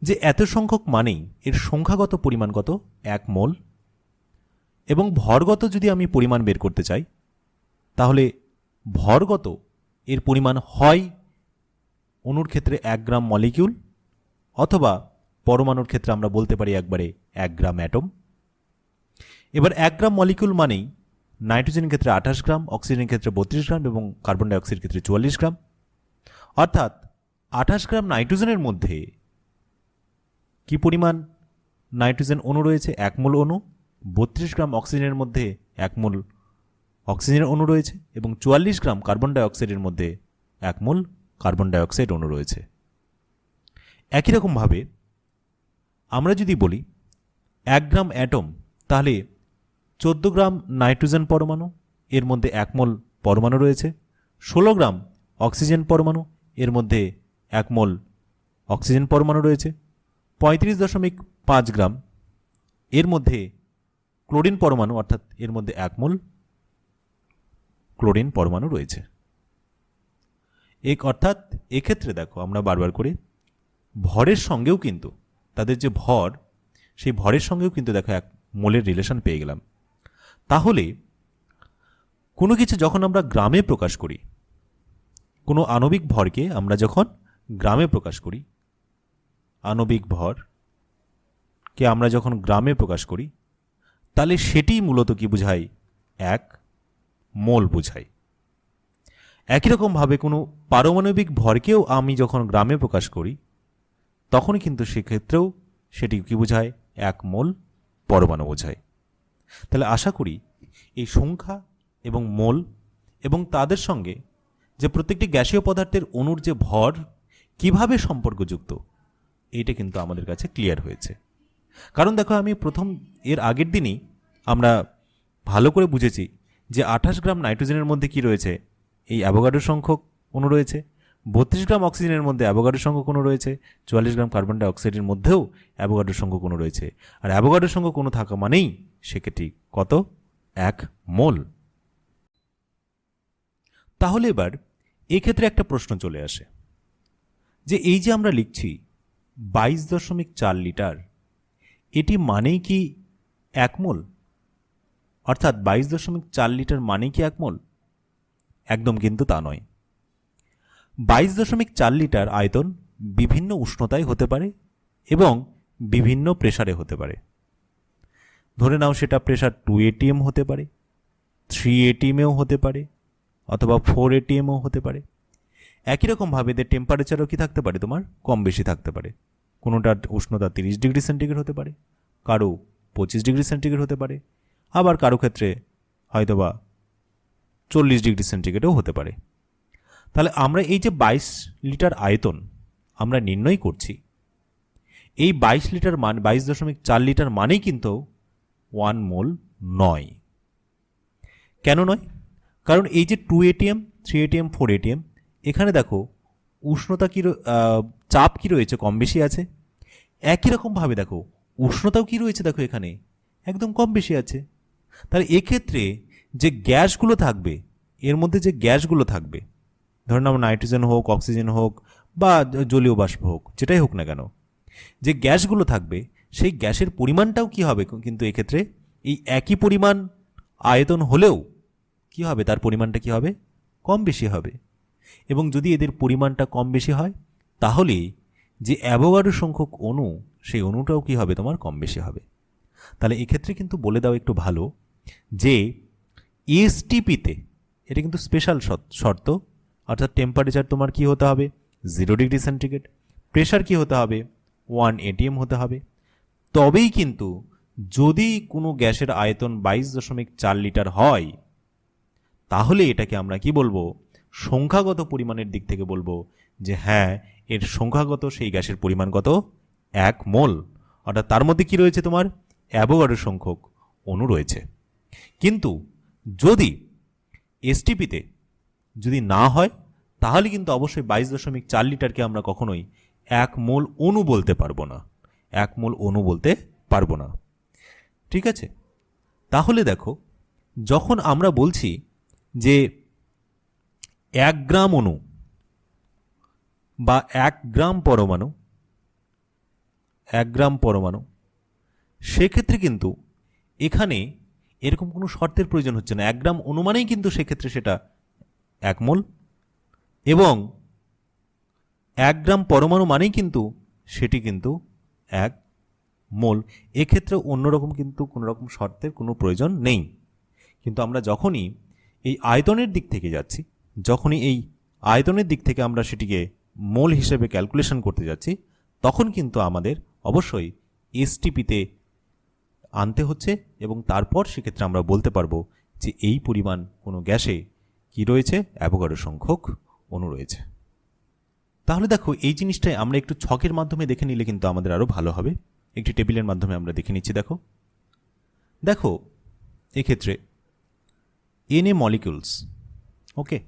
যে এত সংখ্যক মানেই এর সংখ্যাগত পরিমাণ কত? 1 মোল। এবং ভরগত যদি আমি পরিমাণ বের করতে চাই, তাহলে ভরগত এর পরিমাণ হয় অণুর ক্ষেত্রে 1 গ্রাম মলিকিউল, অথবা পরমাণুর ক্ষেত্রে আমরা বলতে পারি একবারে 1 গ্রাম অ্যাটম। এবার 1 গ্রাম মলিকিউল মানেই নাইট্রোজেনের ক্ষেত্রে 28 গ্রাম, অক্সিজেনের ক্ষেত্রে 32 গ্রাম এবং কার্বন ডাইঅক্সাইডের ক্ষেত্রে 44 গ্রাম। অর্থাৎ 28 গ্রাম নাইট্রোজেনের মধ্যে কি পরিমাণ নাইট্রোজেন অণু রয়েছে? 1 মোল অণু। 32 গ্রাম অক্সিজেনের মধ্যে 1 মোল অক্সিজেনের অণু রয়েছে এবং 44 গ্রাম কার্বন ডাইঅক্সাইডের মধ্যে 1 মোল কার্বন ডাইঅক্সাইড অণু রয়েছে। একই রকমভাবে আমরা যদি বলি 1 গ্রাম অ্যাটম, তাহলে 14 গ্রাম নাইট্রোজেন পরমাণু, এর মধ্যে 1 মোল পরমাণু রয়েছে। 16 গ্রাম অক্সিজেন পরমাণু, এর মধ্যে 1 মোল অক্সিজেন পরমাণু রয়েছে। 35.5 গ্রাম এর মধ্যে ক্লোরিন পরমাণু, অর্থাৎ এর মধ্যে 1 মোল ক্লোরিন পরমাণু রয়েছে। অর্থাৎ এক্ষেত্রে দেখো আমরা বারবার করে ভরের সঙ্গেও কিন্তু, তাদের যে ভর, সেই ভরের সঙ্গেও কিন্তু দেখো 1 মোলের রিলেশন পেয়ে গেলাম। তাহলে কোনো কিছু যখন আমরা গ্রামে প্রকাশ করি, কোনো আণবিক ভরকে আমরা যখন গ্রামে প্রকাশ করি, আণবিক ভরকে আমরা যখন গ্রামে প্রকাশ করি, তাহলে সেটি মূলত কি বোঝায়? 1 মোল বোঝায়। একই রকমভাবে কোনো পারমাণবিক ভরকেও আমি যখন গ্রামে প্রকাশ করি, তখন কিন্তু সেক্ষেত্রেও সেটি কি বোঝায়? 1 মোল পরমাণু বোঝায়। তাহলে আশা করি এই সংখ্যা এবং মোল এবং তাদের সঙ্গে যে প্রত্যেকটি গ্যাসীয় পদার্থের অণুর যে ভর কিভাবে সম্পর্কযুক্ত, এইটা কিন্তু আমাদের কাছে ক্লিয়ার হয়েছে। কারণ দেখো, আমি এর আগের দিনই আমরা ভালো করে বুঝেছি যে 28 গ্রাম নাইট্রোজেনের মধ্যে কি রয়েছে? এই অ্যাভোগাড্রো সংখ্যক অণু রয়েছে। 32 গ্রাম অক্সিজেনের মধ্যে অ্যাভোগাড্রো সংখ্যক অণু রয়েছে। 44 গ্রাম কার্বন ডাইঅক্সাইডের মধ্যেও অ্যাভোগাড্রো সংখ্যক অণু রয়েছে। আর অ্যাভোগাড্রো সংখ্যক অণু থাকা মানেই সেক্ষেত্রে কত? 1 মোল। তাহলে এবার এক্ষেত্রে একটা প্রশ্ন চলে আসে যে এই যে আমরা লিখছি 22.4 লিটার, এটি মানেই কি 1 মোল? অর্থাৎ 22.4 লিটার মানেই কি 1 মোল? একদম কিন্তু তা নয়। 22.4 লিটার আয়তন বিভিন্ন উষ্ণতায় হতে পারে এবং বিভিন্ন প্রেসারে হতে পারে। ধরে নাও সেটা প্রেসার 2 atm হতে পারে, 3 atmও হতে পারে, অথবা 4 atmও হতে পারে। একই রকমভাবে এদের টেম্পারেচারও কি থাকতে পারে? তোমার কম বেশি থাকতে পারে। কোনোটার উষ্ণতা 30 ডিগ্রি সেন্টিগ্রেড হতে পারে, কারো 25 ডিগ্রি সেন্টিগ্রেড হতে পারে, আবার কারো ক্ষেত্রে হয়তোবা 40 ডিগ্রি সেন্টিগ্রেডও হতে পারে। তাহলে আমরা এই যে 22 লিটার আয়তন আমরা নির্ণয় করছি, এই 22 লিটার 22.4 লিটার মানেই কিন্তু 1 মোল নয়। কেন নয়? কারণ এই যে 2 atm, 3 atm, 4 atm এখানে দেখো উষ্ণতা চাপ কি রয়েছে, কম বেশি আছে। একই রকমভাবে দেখো উষ্ণতাও কি রয়েছে, দেখো এখানে একদম কম বেশি আছে। তাহলে এক্ষেত্রে যে গ্যাসগুলো থাকবে, এর মধ্যে যে গ্যাসগুলো থাকবে, ধরুন আমরা নাইট্রোজেন হোক, অক্সিজেন হোক বা জলীয় বাষ্প হোক, যেটাই হোক না কেন, যে গ্যাসগুলো থাকবে সেই গ্যাসের পরিমাণটাও কি হবে, কিন্তু এক্ষেত্রে এই একই পরিমাণ আয়তন হলেও কি হবে, তার পরিমাণটা কি হবে, কম বেশি হবে। এবং যদি এদের পরিমাণটা কম বেশি হয় তাহলে যে অ্যাভোগাড্রো সংখ্যক অণু, সেই অণুটাও কি হবে, তোমার কম বেশি হবে। তাহলে এক্ষেত্রে কিন্তু বলে দাও একটু ভালো যে এসটিপিতে এটা কিন্তু স্পেশাল শর্ত, অর্থাৎ টেম্পারেচার তোমার কি হতে হবে 0 ডিগ্রি সেন্টিগ্রেড, প্রেশার কি হতে হবে 1 atm হতে হবে। তবেই কিন্তু যদি কোনো গ্যাসের আয়তন 22.4 লিটার হয় তাহলে এটাকে আমরা কি বলবো, সংখ্যাগত পরিমাণের দিক থেকে বলবো যে হ্যাঁ এর সংখ্যাগত সেই গ্যাসের পরিমাণ কত, 1 মোল। অর্থাৎ তার মধ্যে কি রয়েছে, তোমার অ্যাভোগাড্রো সংখ্যক অণু রয়েছে। কিন্তু যদি এসটিপিতে যদি না হয় তাহলে কিন্তু অবশ্যই 22.4 লিটারকে আমরা কখনোই 1 মোল অণু বলতে পারবো না, 1 মোল অণু বলতে পারবো না। ঠিক আছে, তাহলে দেখো যখন আমরা বলছি যে 1 গ্রাম অণু বা 1 গ্রাম পরমাণু, 1 গ্রাম পরমাণু, সেক্ষেত্রে কিন্তু এখানে এরকম কোনো শর্তের প্রয়োজন হচ্ছে না। 1 গ্রাম অণু মানেই কিন্তু সেক্ষেত্রে সেটা 1 মোল, এবং 1 গ্রাম পরমাণু মানেই কিন্তু সেটি কিন্তু 1 মোল। এক্ষেত্রে অন্যরকম কিন্তু কোনো রকম শর্তের কোনো প্রয়োজন নেই। কিন্তু আমরা যখনই এই আয়তনের দিক থেকে যাচ্ছি, যখনই এই আয়তনের দিক থেকে আমরা সেটিকে মোল হিসেবে ক্যালকুলেশন করতে যাচ্ছি, তখন কিন্তু আমাদের অবশ্যই এসটিপিতে আনতে হচ্ছে, এবং তারপর সেক্ষেত্রে আমরা বলতে পারবো যে এই পরিমাণ কোনো গ্যাসে কি রয়েছে, অ্যাভোগাড্রো সংখ্যক অণু রয়েছে। তাহলে দেখো এই জিনিসটাই আমরা একটু ছকের মাধ্যমে দেখে নিলে কিন্তু আমাদের আরও ভালো হবে। একটি টেবিলের মাধ্যমে আমরা দেখে নিচ্ছি। দেখো দেখো এক্ষেত্রে এনএ মলিকিউলস, ওকে,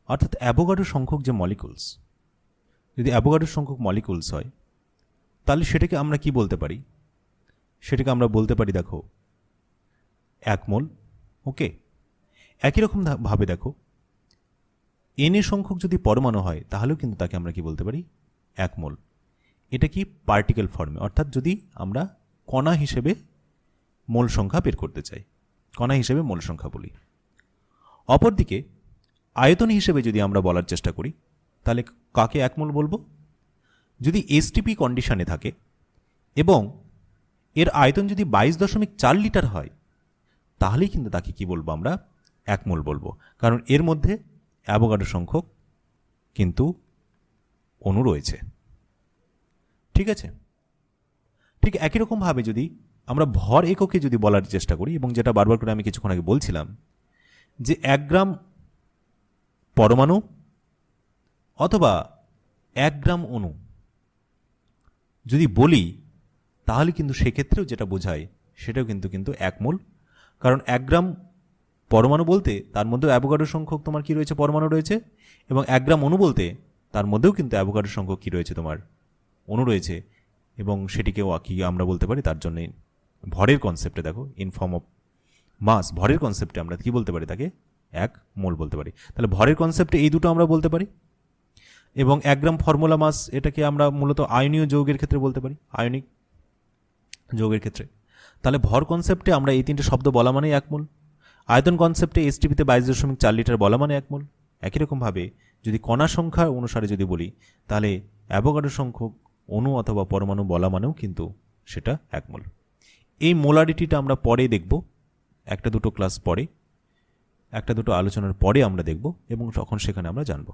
অর্থাৎ অ্যাভোগাড্রো সংখ্যক যে মলিকিউলস, যদি অ্যাভোগাড্রো সংখ্যক মলিকিউলস হয় তাহলে সেটাকে আমরা কি বলতে পারি, সেটাকে আমরা বলতে পারি দেখো 1 মোল, ওকে। একই রকম ভাবে দেখো এনএ সংখ্যক যদি পরমাণু হয় তাহলেও কিন্তু তাকে আমরা কি বলতে পারি 1 মোল। এটা কি পার্টিকেল ফর্মে, অর্থাৎ যদি আমরা কণা হিসেবে মোল সংখ্যা বের করতে চাই, কণা হিসেবে মোল সংখ্যা বলি। অপরদিকে আয়তন হিসেবে যদি আমরা বলার চেষ্টা করি তাহলে কাকে 1 মোল বলবো, যদি এসটিপি কন্ডিশনে থাকে এবং এর আয়তন যদি 22.4 লিটার হয় তাহলেই কিন্তু তাকে কি বলবো, আমরা 1 মোল বলবো, কারণ এর মধ্যে অ্যাভোগাড্রো সংখ্যক কিন্তু অণু রয়েছে। ঠিক আছে, ঠিক একই রকমভাবে যদি আমরা ভর এককে যদি বলার চেষ্টা করি, এবং যেটা বারবার করে আমি কিছুক্ষণ আগে বলছিলাম যে 1 গ্রাম পরমাণু অথবা 1 গ্রাম অণু যদি বলি তাহলে কিন্তু সেক্ষেত্রেও যেটা বোঝায় সেটাও কিন্তু 1 মোল, কারণ 1 গ্রাম পরমাণু বলতে তার মধ্যেও অ্যাভোগাড্রো সংখ্যক তোমার কি রয়েছে, পরমাণু রয়েছে, এবং 1 গ্রাম অণু বলতে তার মধ্যেও কিন্তু অ্যাভোগাড্রো সংখ্যক কি রয়েছে, তোমার অণু রয়েছে, এবং সেটিকেও কি আমরা বলতে পারি, তার জন্য ভরের কনসেপ্টে দেখো ইন ফর্ম অফ মাস, ভরের কনসেপ্টে আমরা কি বলতে পারি, তাকে 1 মোল বলতে পারি। তাহলে ভরের কনসেপ্টে এই দুটো আমরা বলতে পারি, এবং 1 গ্রাম ফর্মুলা মাস এটাকে আমরা মূলত আয়নীয় যৌগের ক্ষেত্রে বলতে পারি, আয়নিক যৌগের ক্ষেত্রে। তাহলে ভর কনসেপ্টে আমরা এই তিনটে শব্দ বলা মানেই 1 মোল, আয়তন কনসেপ্টে এসটিপিতে 22.4 লিটার বলা মানে 1 মোল। একই রকমভাবে যদি কণা সংখ্যা অনুসারে যদি বলি তাহলে অ্যাভোগাড্রো সংখ্যক অণু অথবা পরমাণু বলা মানেও কিন্তু সেটা 1 মোল। এই মোলারিটিটা আমরা পরে দেখব, একটা দুটো ক্লাস পরে, একটা দুটো আলোচনার পরে আমরা দেখব, এবং তখন সেখানে আমরা জানব।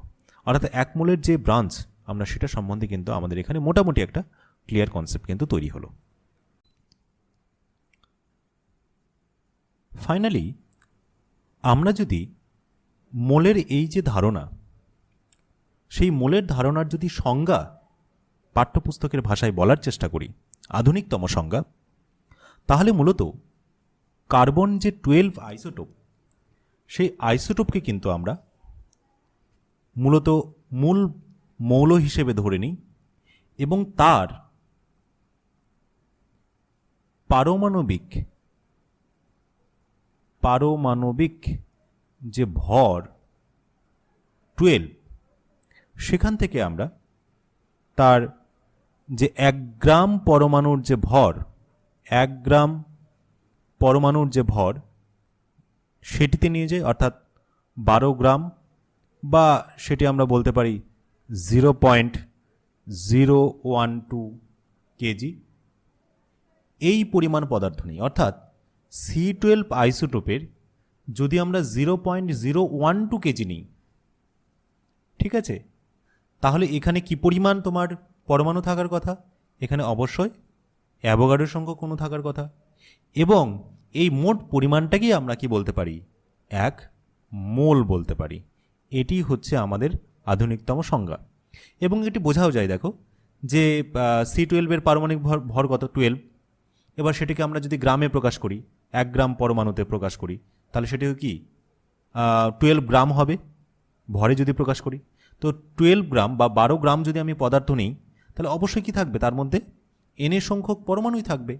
অর্থাৎ 1 মোলের যে ব্রাঞ্চ আমরা সেটা সম্বন্ধে কিন্তু আমাদের এখানে মোটামুটি একটা ক্লিয়ার কনসেপ্ট কিন্তু তৈরি হলো। ফাইনালি আমরা যদি মোলের এই যে ধারণা, সেই মোলের ধারণার যদি সংজ্ঞা পাঠ্যপুস্তকের ভাষায় বলার চেষ্টা করি, আধুনিকতম সংজ্ঞা, তাহলে মূলত কার্বন যে 12 আইসোটোপ, সেই আইসোটোপকে কিন্তু আমরা মূলত মূল মৌল হিসেবে ধরে নিই এবং তার পারমাণবিক যে ভর 12, সেখান থেকে আমরা তার যে 1 গ্রাম পরমাণুর যে ভর, 1 গ্রাম পরমাণুর যে ভর সেটিতে নিয়ে যাই, অর্থাৎ 12 গ্রাম, বা সেটি আমরা বলতে পারি 0.012 কেজি। এই পরিমাণ পদার্থ নিই, অর্থাৎ C12 আইসোটোপের যদি আমরা 0.012 কেজি নিই, ঠিক আছে, তাহলে এখানে কি পরিমাণ তোমার পরমাণু থাকার কথা? এখানে অবশ্যই অ্যাভোগাড্রো সংখ্যক অণু থাকার কথা, এবং এই মোট পরিমাণটাকেই আমরা কি বলতে পারি? 1 মোল বলতে পারি। এটি হচ্ছে আমাদের আধুনিকতম সংজ্ঞা, এবং এটি বোঝাও যায়। দেখো যে C12 পারমাণবিক ভর কত? 12। এবার সেটিকে আমরা যদি গ্রামে প্রকাশ করি, 1 গ্রাম পরমাণুতে প্রকাশ করি, তাহলে সেটি কি 12 গ্রাম হবে ভরে যদি প্রকাশ করি। তো 12 গ্রাম বা 12 গ্রাম যদি আমি পদার্থ নিই, তাহলে অবশ্যই কি থাকবে? তার মধ্যে এন সংখ্যক পরমাণুই থাকবে,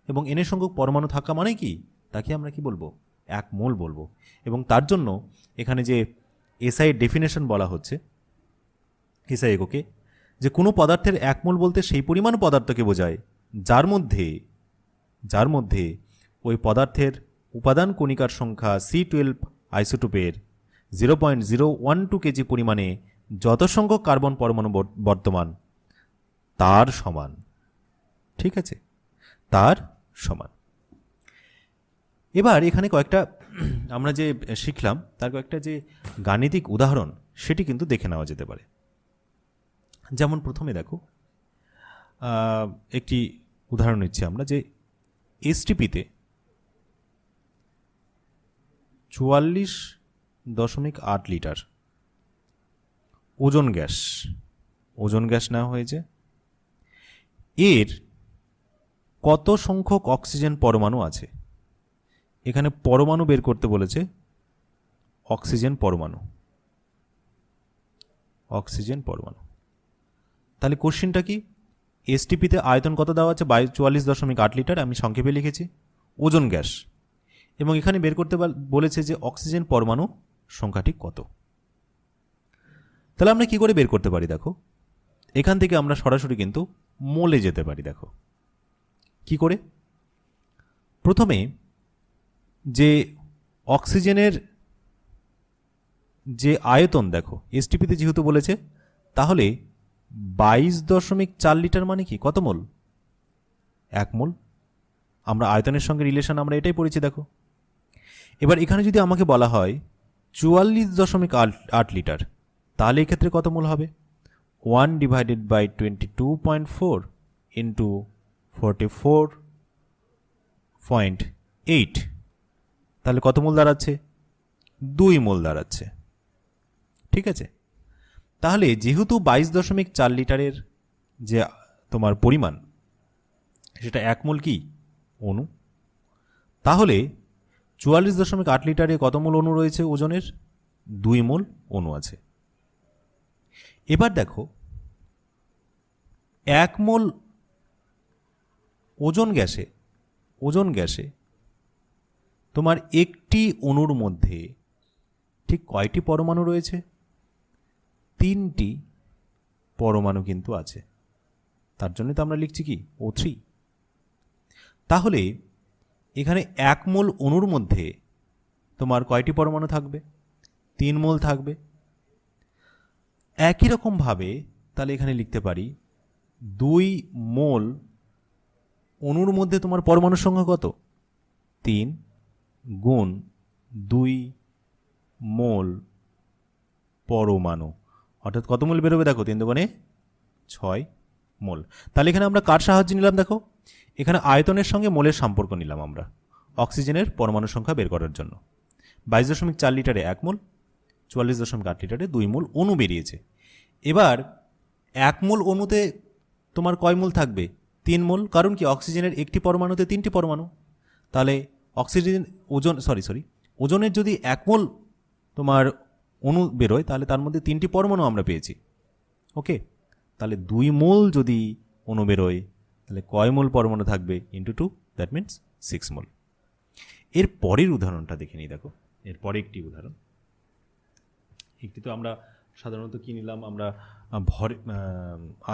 এবং এন সংখ্যক পরমাণু থাকা মানে কি? তাকে আমরা কি বলবো? 1 মোল বলবো। এবং তার জন্য এখানে যে এসআই ডেফিনেশন বলা হচ্ছে, এসআই এককে, যে কোনো পদার্থের 1 মোল বলতে সেই পরিমাণ পদার্থকে বোঝায় যার মধ্যে ওই পদার্থের উপাদান কণিকার সংখ্যা C12 আইসোটোপের 0.012 কেজি পরিমাণে যত সংখ্যক কার্বন পরমাণু বর্তমান তার সমান। ঠিক আছে, তার সমান। এবার এখানে কয়েকটা আমরা যে শিখলাম তার কয়েকটা যে গাণিতিক উদাহরণ সেটি কিন্তু দেখে নেওয়া যেতে পারে। যেমন প্রথমে দেখো একটি উদাহরণ নিচ্ছি আমরা, যে এসটিপিতে 44.8 লিটার ওজন গ্যাস নেওয়া হয়েছে। এর কত সংখ্যক অক্সিজেন পরমাণু আছে? এখানে পরমাণু বের করতে বলেছে, অক্সিজেন পরমাণু। তাহলে কোশ্চেনটা কি? এসটিপিতে আয়তন কত দেওয়া আছে? 44.8 লিটার, আমি সংক্ষেপে লিখেছি, ওজন গ্যাস, এবং এখানে বের করতে বলেছে যে অক্সিজেন পরমাণু সংখ্যাটি কত। তাহলে আমরা কি করে বের করতে পারি? দেখো এখান থেকে আমরা সরাসরি কিন্তু মোলে যেতে পারি। দেখো কি করে? প্রথমে যে অক্সিজেনের যে আয়তন, দেখো এসটিপিতে যেহেতু বলেছে, তাহলে 22.4 লিটার মানে কি? কত মোল? 1 মোল। আমরা আয়তনের সঙ্গে রিলেশন আমরা এটাই পড়েছি। দেখো এবার এখানে যদি আমাকে বলা হয় 44.8 লিটার, তাহলে এক্ষেত্রে কত মোল হবে? 1/22.4 ইন্টু 44.8, তাহলে কত মোল দাঁড়াচ্ছে? 2 মোল দাঁড়াচ্ছে। ঠিক আছে, তাহলে যেহেতু 22.4 লিটারের যে তোমার পরিমাণ, সেটা 1 মোল কি? অণু। তাহলে 44.8 লিটারে কত মোল অণু রয়েছে ওজনের? 2 মোল অণু আছে। এবার দেখো 1 মোল ওজন গ্যাসে তোমার একটি অণুর মধ্যে ঠিক কয়টি পরমাণু রয়েছে? 3টি পরমাণু কিন্তু আছে, তার জন্য তো আমরা লিখছি কি? O3। তাহলে এখানে 1 মোল অণুর মধ্যে তোমার কয়টি পরমাণু থাকবে? 3 মোল থাকবে। একই রকমভাবে তাহলে এখানে লিখতে পারি 2 মোল অণুর মধ্যে তোমার পরমাণুর সংখ্যা কত? 3 গুণ 2 মোল পরমাণু, অর্থাৎ কত মোল বেরোবে? দেখো 3 দুগুণে 6 মোল। তাহলে এখানে আমরা কার সাহায্য নিলাম? দেখো এখানে আয়তনের সঙ্গে মোলের সম্পর্ক নিলাম আমরা অক্সিজেনের পরমাণু সংখ্যা বের করার জন্য। 22.4 লিটারে 1 মোল, 44.8 লিটারে 2 মোল অণু বেরিয়েছে। এবার 1 মোল অণুতে তোমার কয় মোল থাকবে? 3 মোল। কারণ কি? অক্সিজেনের একটি পরমাণুতে 3টি পরমাণু। তাহলে ওজনের যদি 1 মোল তোমার অণু বেরোয় তাহলে তার মধ্যে 3টি পরমাণু আমরা পেয়েছি। ওকে, তাহলে 2 মোল যদি অণু বেরোয় তাহলে কয় মোল পরমাণু থাকবে? ইন্টু 2, দ্যাট মিনস 6 মোল। এর পরের উদাহরণটা দেখে নিই। দেখো এর পরে একটি উদাহরণ, একটি তো আমরা সাধারণত কী নিলাম, আমরা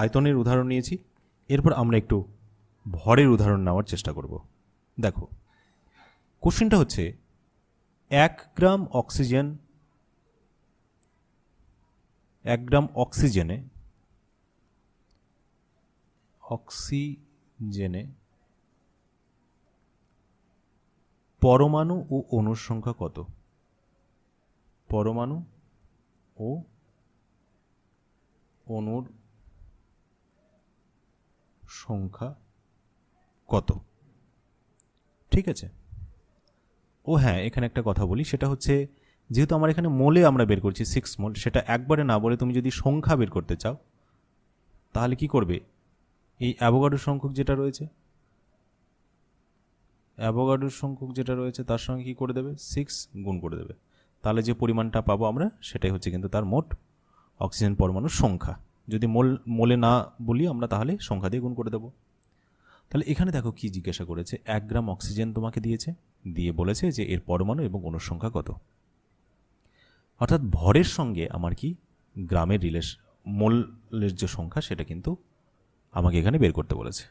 আয়তনের উদাহরণ নিয়েছি। এরপর আমরা একটু ভরের উদাহরণ নেওয়ার চেষ্টা করব। দেখো কোশ্চেনটা হচ্ছে 1 গ্রাম অক্সিজেনে পরমাণু ও অণুর সংখ্যা কত? পরমাণু ও অণুর সংখ্যা কত? ঠিক আছে। ও হ্যাঁ, এখানে একটা কথা বলি, সেটা হচ্ছে যেহেতু আমার এখানে মোলে আমরা বের করছি 6 মোল, সেটা একবারে না বলে তুমি যদি সংখ্যা বের করতে চাও তাহলে কি করবে? এই অ্যাভোগাড্রো সংখ্যক যেটা রয়েছে তার সঙ্গে কি করে দেবে? 6 গুণ করে দেবে। তাহলে যে পরিমাণটা পাবো আমরা সেটাই হচ্ছে কিন্তু তার মোট অক্সিজেন পরমাণুর সংখ্যা। যদি মোলে না বলি আমরা তাহলে সংখ্যা দিয়ে গুণ করে দেবো। তাহলে এখানে দেখো কি জিজ্ঞাসা করেছে, 1 গ্রাম অক্সিজেন তোমাকে দিয়েছে, দিয়ে বলেছে যে এর পরমাণু এবং অণুর সংখ্যা কত। অর্থাৎ ভরের সঙ্গে আমার কি গ্রামের মোলের যে সংখ্যা সেটা কিন্তু আমাকে এখানে বের করতে বলেছে,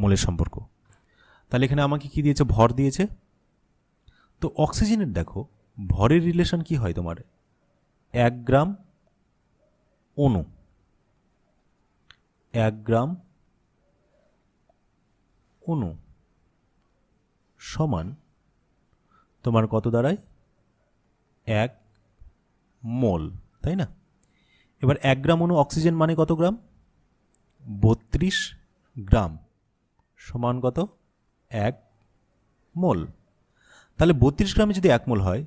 মোলের সম্পর্ক। তাহলে এখানে আমাকে কি দিয়েছে? ভর দিয়েছে। তো অক্সিজেনের দেখো ভরের রিলেশন কি হয় তোমার? 1 গ্রাম অণু, 1 গ্রাম অণু সমান তোমার কত দাঁড়ায়? 1 মোল, তাই না? এবার 1 গ্রাম অণু অক্সিজেন মানে কত গ্রাম? 32 গ্রাম সমান কত? 1 মোল। তাহলে 32 গ্রামে যদি 1 মোল হয়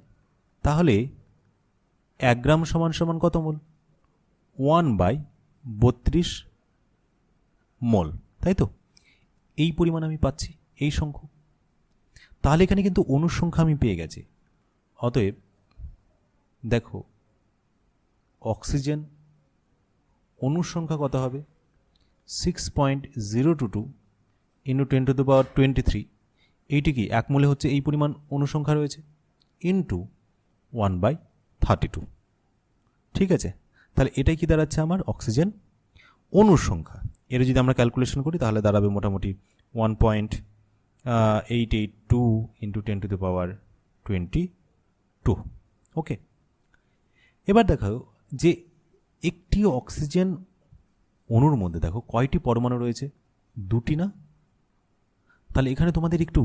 তাহলে 1 গ্রাম সমান সমান কত মোল? 1/32 মোল, তাই তো? এই পরিমাণ আমি পাচ্ছি, এই সংখ্যক। তাহলে এখানে কিন্তু অণুর সংখ্যা আমি পেয়ে গেছি। অতএব দেখো অক্সিজেন অণুর সংখ্যা কত হবে? 6.022 ইন্টু 10⁻23। এইটি কি 1 মোলে হচ্ছে এই পরিমাণ অণু সংখ্যা রয়েছে, ইন্টু 1/32। ঠিক আছে, তাহলে এটাই কি দাঁড়াচ্ছে আমার অক্সিজেন অণুর সংখ্যা। এর যদি আমরা ক্যালকুলেশন করি তাহলে দাঁড়াবে মোটামুটি 1.882 ইন্টু 10⁻22। ওকে, এবার দেখো যে একটি অক্সিজেন অণুর মধ্যে দেখো কয়টি পরমাণু রয়েছে? 2টি না? তাহলে এখানে তোমাদের একটু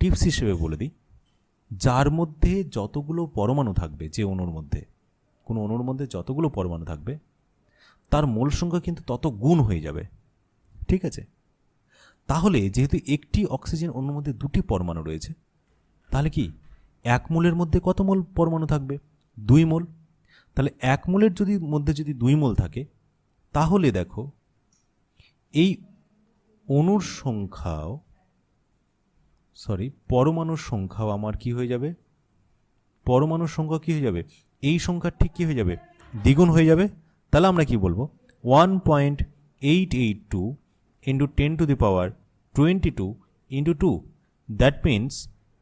টিপস হিসেবে বলে দিই, যার মধ্যে যতগুলো পরমাণু থাকবে, যে অণুর মধ্যে, কোনো অণুর মধ্যে যতগুলো পরমাণু থাকবে তার মোল সংখ্যা কিন্তু তত গুণ হয়ে যাবে। ঠিক আছে, তাহলে যেহেতু একটি অক্সিজেন অণুর মধ্যে 2টি পরমাণু রয়েছে, তাহলে কি 1 মোলের মধ্যে কত মোল পরমাণু থাকবে? 2 মোল। তাহলে 1 মোলের মধ্যে যদি 2 মোল থাকে তাহলে দেখো এই অণুর সংখ্যাও পরমাণুর সংখ্যাও আমার কি হয়ে যাবে? পরমাণুর সংখ্যা কি হয়ে যাবে? এই সংখ্যার ঠিক কি হয়ে যাবে? দ্বিগুণ হয়ে যাবে। তাহলে আমরা কি বলবো? 1.882 ইন্টু 10⁻22 ইন্টু 2, দ্যাট মিনস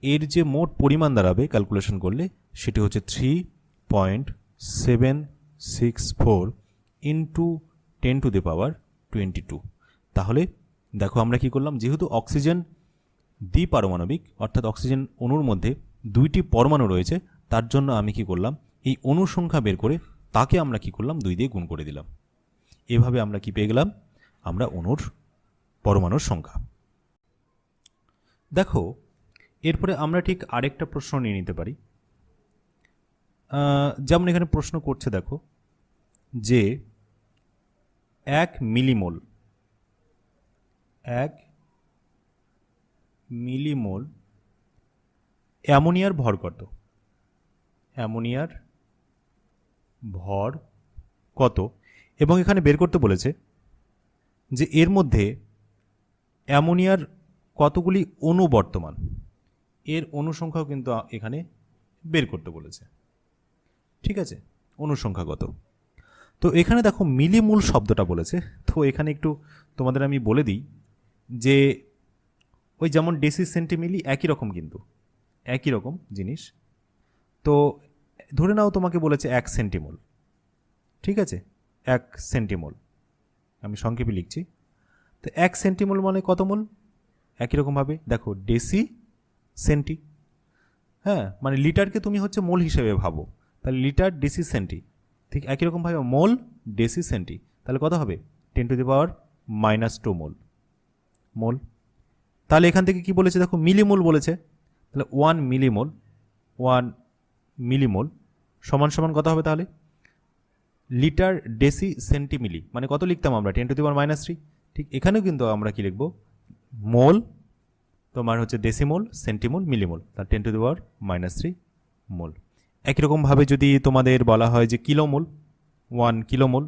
এর যে মোট পরিমাণ দাঁড়াবে ক্যালকুলেশন করলে সেটি হচ্ছে 3.764 ইন্টু 10⁻22। তাহলে দেখো আমরা কি করলাম, যেহেতু অক্সিজেন দ্বিপারমাণবিক অর্থাৎ অক্সিজেন অণুর মধ্যে 2টি পরমাণু রয়েছে, তার জন্য আমি কি করলাম, এই অণুর সংখ্যা বের করে তাকে আমরা কি করলাম? 2 দিয়ে গুণ করে দিলাম। এভাবে আমরা কি পেয়ে গেলাম? আমরা অণুর পরমাণুর সংখ্যা। দেখো এরপরে আমরা ঠিক আরেকটা প্রশ্ন নিয়ে নিতে পারি। যেমন এখানে প্রশ্ন করছে দেখো যে 1 মিলিমোল অ্যামোনিয়ার ভর কত? অ্যামোনিয়ার ভর কত? এবং এখানে বের করতে বলেছে যে এর মধ্যে অ্যামোনিয়ার কতগুলি অণু বর্তমান, এর অণু সংখ্যাও কিন্তু এখানে বের করতে বলেছে। ঠিক আছে, অণুর সংখ্যা কত। তো এখানে দেখো মিলিমোল শব্দটা বলেছে, তো এখানে একটু তোমাদের আমি বলে দিই যে ওই যেমন ডেসি সেন্টিমিলি একই রকম, কিন্তু একই রকম জিনিস। তো ধরে নাও তোমাকে বলেছে 1 সেন্টিমোল, ঠিক আছে, 1 সেন্টিমোল, আমি সংক্ষেপে লিখছি। তো 1 সেন্টিমোল মানে কত মোল, একই রকমভাবে দেখো ডেসি সেন্টি, হ্যাঁ, মানে লিটারকে তুমি হচ্ছে মোল হিসেবে ভাবো, তাহলে লিটার ডেসি সেন্টি, ঠিক একই রকমভাবে মোল ডেসি সেন্টি, তাহলে কত হবে 10⁻⁻² মোল, মোল। তাহলে এখান থেকে কি বলেছে দেখো মিলিমোল বলেছে, তাহলে 1 মিলিমোল, 1 মিলিমোল সমান সমান কত হবে তাহলে লিটার ডেসি সেন্টিমিলি, মানে কত লিখতাম আমরা 10⁻⁻3। ঠিক এখানেও কিন্তু আমরা কি লিখব, মোল তোমার হচ্ছে ডেসিমোল, সেন্টিমোল, মিলিমোল, তার 10⁻³ মোল। একই রকমভাবে যদি তোমাদের বলা হয় যে কিলোমোল, 1 কিলোমোল,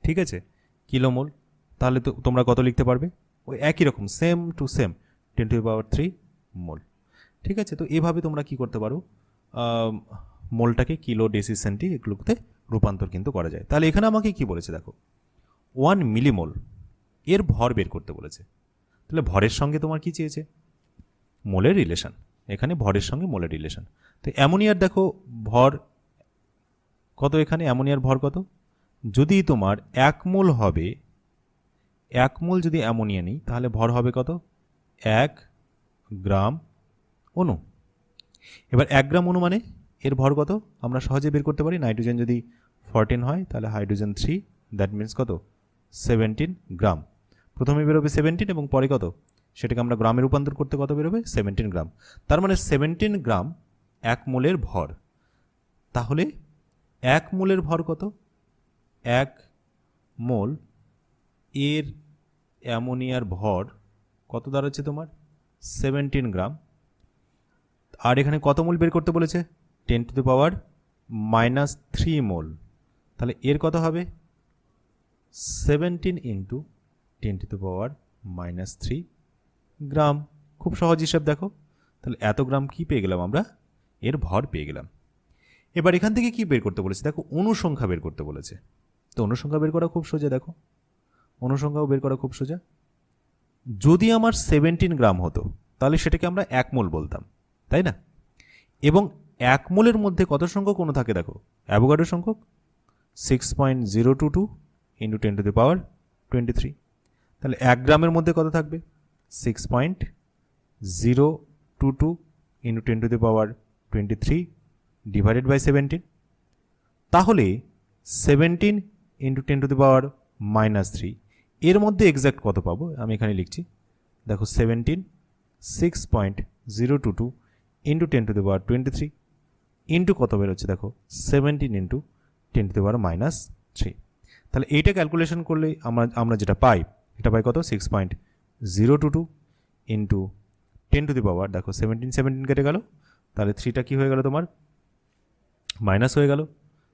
ঠিক আছে, কিলোমোল, তাহলে তো তোমরা কত লিখতে পারবে, ওই একই রকম সেম টু সেম 10⁻³ মোল, ঠিক আছে। তো এভাবে তোমরা কি করতে পারো, মোলটাকে কিলো, ডেসি, সেন্টি এগুলোতে রূপান্তর কিন্তু করা যায়। তাহলে এখানে আমাকে কি বলেছে দেখো 1 মিলিমোল এর ভর বের করতে বলেছে, তাহলে ভরের সঙ্গে তোমার কি চেয়েছে, মোলের রিলেশন, এখানে ভরের সঙ্গে মোলের রিলেশন। তো অ্যামোনিয়ার দেখো ভর কত, এখানে অ্যামোনিয়ার ভর কত, যদি তোমার 1 মোল হবে, 1 মোল যদি অ্যামোনিয়া নিই তাহলে ভর হবে কত 1 গ্রাম অণু। এবার 1 গ্রাম অণু মানে এর ভর কত আমরা সহজে বের করতে পারি, নাইট্রোজেন যদি 14 হয় তাহলে হাইড্রোজেন 3, দ্যাট মিনস কত 17 গ্রাম। প্রথমে বেরোবে 17 এবং পরে কত, সেটাকে আমরা গ্রামে রূপান্তর করতে কত বেরোবে 17 গ্রাম, তার মানে 17 গ্রাম 1 মোলের ভর। তাহলে 1 মোলের ভর কত, 1 মোল এর অ্যামোনিয়ার ভর কত দাঁড়াচ্ছে তোমার 17 গ্রাম, আর এখানে কত মোল বের করতে বলেছে 10⁻³ মোল, তাহলে এর কত হবে 17 × 10⁻³ গ্রাম। খুব সহজ হিসাব দেখো, তাহলে এত গ্রাম কি পেয়ে গেলাম আমরা, এর ভর পেয়ে গেলাম। এবার এখান থেকে কি বের করতে বলেছে দেখো অনুসংখ্যা বের করতে বলেছে, তো অনুসংখ্যা বের করা খুব সোজা, দেখো অনুসংখ্যাও বের করা খুব সোজা। যদি আমার 17 গ্রাম হতো তাহলে সেটাকে আমরা 1 মোল বলতাম, তাই না, এবং 1 মোলের মধ্যে কত সংখ্যক অণু থাকে দেখো অ্যাভোগাড্রো সংখ্যক 6.022 × 10⁻23, তাহলে 1 গ্রামের মধ্যে কত থাকবে 6.022 × 10⁻23 ডিভাইডেড বাই 17, তাহলে 17 × 10⁻³ এর মধ্যে এক্স্যাক্ট কত পাবো আমি এখানে লিখছি, দেখো 17 6.022 × 10⁻23 ইন্টু কত বেরোচ্ছে দেখো 17 × 10⁻³ তাহলে এইটা ক্যালকুলেশন করলে আমরা যেটা পাই, এটা পাই কত 6.022 ইন্টু 10⁻, দেখো 17 কেটে গেল, তাহলে 3টা কি হয়ে গেল তোমার মাইনাস হয়ে গেল,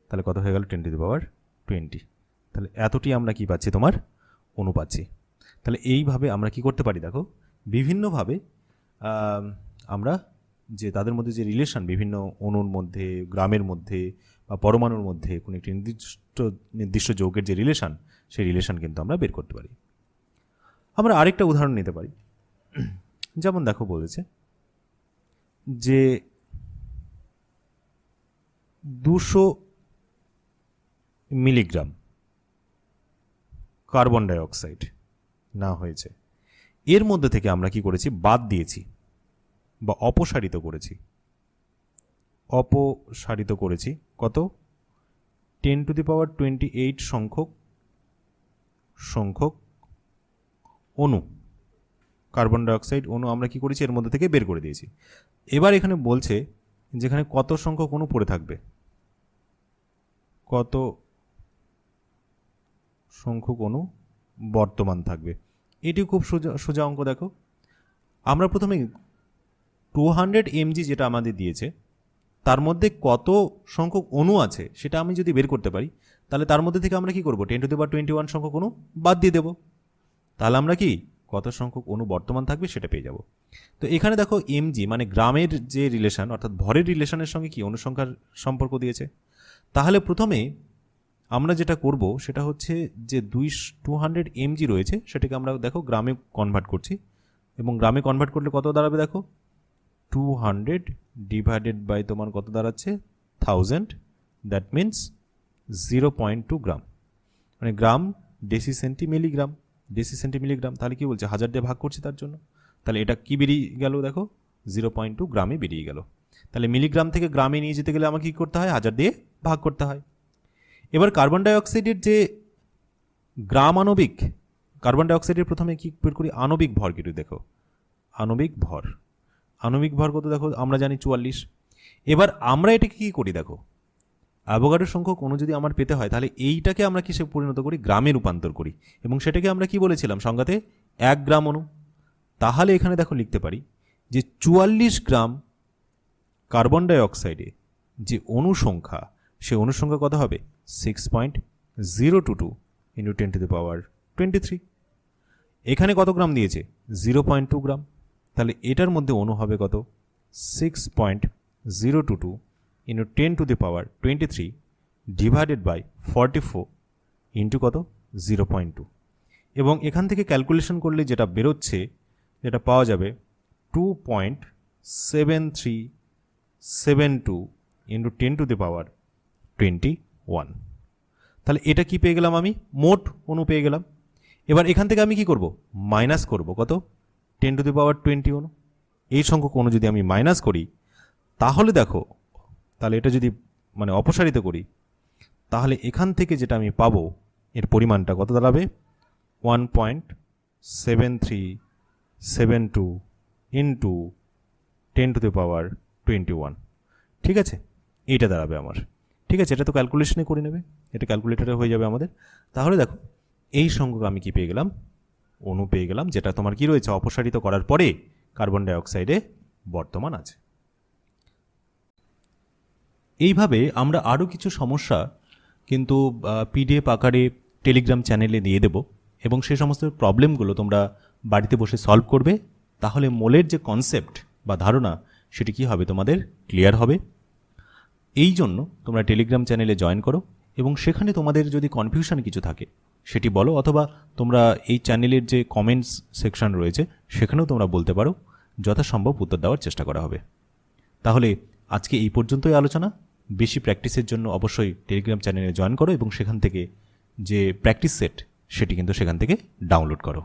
তাহলে কত হয়ে গেল 10⁻20, তাহলে এতটি আমরা কি পাচ্ছি তোমার অণু পাচ্ছি। তাহলে এইভাবে আমরা কি করতে পারি দেখো বিভিন্নভাবে আমরা যে তাদের মধ্যে যে রিলেশন বিভিন্ন অণুর মধ্যে, গ্রামের মধ্যে বা পরমাণুর মধ্যে কোনো একটি নির্দিষ্ট যৌগের যে রিলেশন, সেই রিলেশন কিন্তু আমরা বের করতে পারি। আমরা আরেকটা উদাহরণ নিতে পারি, যেমন দেখো বলেছে যে 200 মিলিগ্রাম কার্বন ডাইঅক্সাইড না হয়েছে, এর মধ্যে থেকে আমরা কি করেছি বাদ দিয়েছি বা অপসারিত করেছি কত 10⁻28 সংখ্যক অণু, কার্বন ডাইঅক্সাইড অণু আমরা কি করেছি এর মধ্যে থেকে বের করে দিয়েছি। এবার এখানে বলছে যেখানে কত সংখ্যক অণু পড়ে থাকবে, কত সংখ্যক অণু বর্তমান থাকবে, এটি খুব সোজা অঙ্ক। দেখো আমরা প্রথমে 200 mg যেটা আমাদের দিয়েছে তার মধ্যে কত সংখ্যক অণু আছে সেটা আমি যদি বের করতে পারি, তাহলে তার মধ্যে থেকে আমরা কি করব 10⁻21 সংখ্যক অণু বাদ দিয়ে দেব, তাহলে আমরা কি কত সংখ্যক অণু বর্তমান থাকবে সেটা পেয়ে যাব। তো এখানে দেখো এমজি মানে গ্রামের যে রিলেশন অর্থাৎ ভরের রিলেশনের সঙ্গে কি অনুসংখ্যার সম্পর্ক দিয়েছে। তাহলে প্রথমে আমরা যেটা করব সেটা হচ্ছে যে 200 mg রয়েছে সেটাকে আমরা দেখো গ্রামে কনভার্ট করছি, এবং গ্রামে কনভার্ট করলে কত দাঁড়াবে দেখো 200 ডিভাইডেড বাই তোমার কত দাঁড়াচ্ছে 1000, দ্যাট মিনস 0.2 গ্রাম, মানে gram deci centi milligram, deci centi milligram. তাহলে কি বলছে 1000 দিয়ে ভাগ করছি তার জন্য, তাহলে এটা কি বেরিয়ে গেল দেখো 0.2 গ্রামে বেরিয়ে গেল। তাহলে মিলিগ্রাম থেকে গ্রামে নিয়ে যেতে গেলে আমাকে কী করতে হয় 1000 দিয়ে ভাগ করতে হয়। এবার কার্বন ডাইঅক্সাইডের যে গ্রাম আণবিক, কার্বন ডাইঅক্সাইডের প্রথমে কি বের করি আণবিক ভর, কিন্তু দেখো আণবিক ভর, আণবিক ভর কত দেখো আমরা জানি 44। এবার আমরা এটাকে কী করি দেখো অ্যাভোগাড্রো সংখ্যক অণু যদি আমার পেতে হয় তাহলে এইটাকে আমরা কিসে পরিণত করি গ্রামে রূপান্তর করি, এবং সেটাকে আমরা কি বলেছিলাম সংজ্ঞাতে 1 গ্রাম অণু। তাহলে এখানে দেখো লিখতে পারি যে 44 গ্রাম কার্বন ডাইঅক্সাইডে যে অণু সংখ্যা সে অণু সংখ্যা কত হবে 6.022 ইন্টু 10⁻23। এখানে কত গ্রাম দিয়েছে 0.2 গ্রাম, তাহলে এটার মধ্যে অণু হবে কত 6.022 ইন্টু 10⁻23 ডিভাইডেড বাই 44 ইন্টু কত 0.2, এবং এখান থেকে ক্যালকুলেশন করলে যেটা বেরোচ্ছে যেটা পাওয়া যাবে 2.7372 ইন্টু 10⁻21। তাহলে এটা কি পেয়ে গেলাম আমি মোট অণু পেয়ে গেলাম। এবার এখান থেকে আমি কি করব মাইনাস করব কত 10⁻20 অণু। এই সংখ্যক অণু যদি আমি মাইনাস করি তাহলে দেখো, তাহলে এটা যদি মানে অপসারিত করি তাহলে এখান থেকে যেটা আমি পাবো এর পরিমাণটা কত দাঁড়াবে 1.7372 ইন্টু 10⁻21। ঠিক আছে, এইটা দাঁড়াবে আমার। ঠিক আছে, এটা তো ক্যালকুলেশনে করে নেবে, এটা ক্যালকুলেটারে হয়ে যাবে আমাদের। তাহলে দেখো এই সংখ্যক আমি কি পেয়ে গেলাম অণু পেয়ে গেলাম, যেটা তোমার কি রয়েছে অপসারিত করার পরে কার্বন ডাইঅক্সাইডে বর্তমান আছে। এইভাবে আমরা আরও কিছু সমস্যা কিন্তু পিডিএফ আকারে টেলিগ্রাম চ্যানেলে দিয়ে দেব, এবং সেই সমস্ত প্রবলেমগুলো তোমরা বাড়িতে বসে সলভ করবে। তাহলে মোলের যে কনসেপ্ট বা ধারণা সেটি কি হবে তোমাদের ক্লিয়ার হবে। এই জন্য তোমরা টেলিগ্রাম চ্যানেলে জয়েন করো, এবং সেখানে তোমাদের যদি কনফিউশন কিছু থাকে সেটি বলো, অথবা তোমরা এই চ্যানেলের যে কমেন্টস সেকশন রয়েছে সেখানেও তোমরা বলতে পারো, যথাসম্ভব উত্তর দেওয়ার চেষ্টা করা হবে। তাহলে আজকে এই পর্যন্তই আলোচনা। বেশি প্র্যাকটিসের জন্য অবশ্যই টেলিগ্রাম চ্যানেলে জয়েন করো, এবং সেখান থেকে যে প্র্যাকটিস সেট সেটি কিন্তু সেখান থেকে ডাউনলোড করো।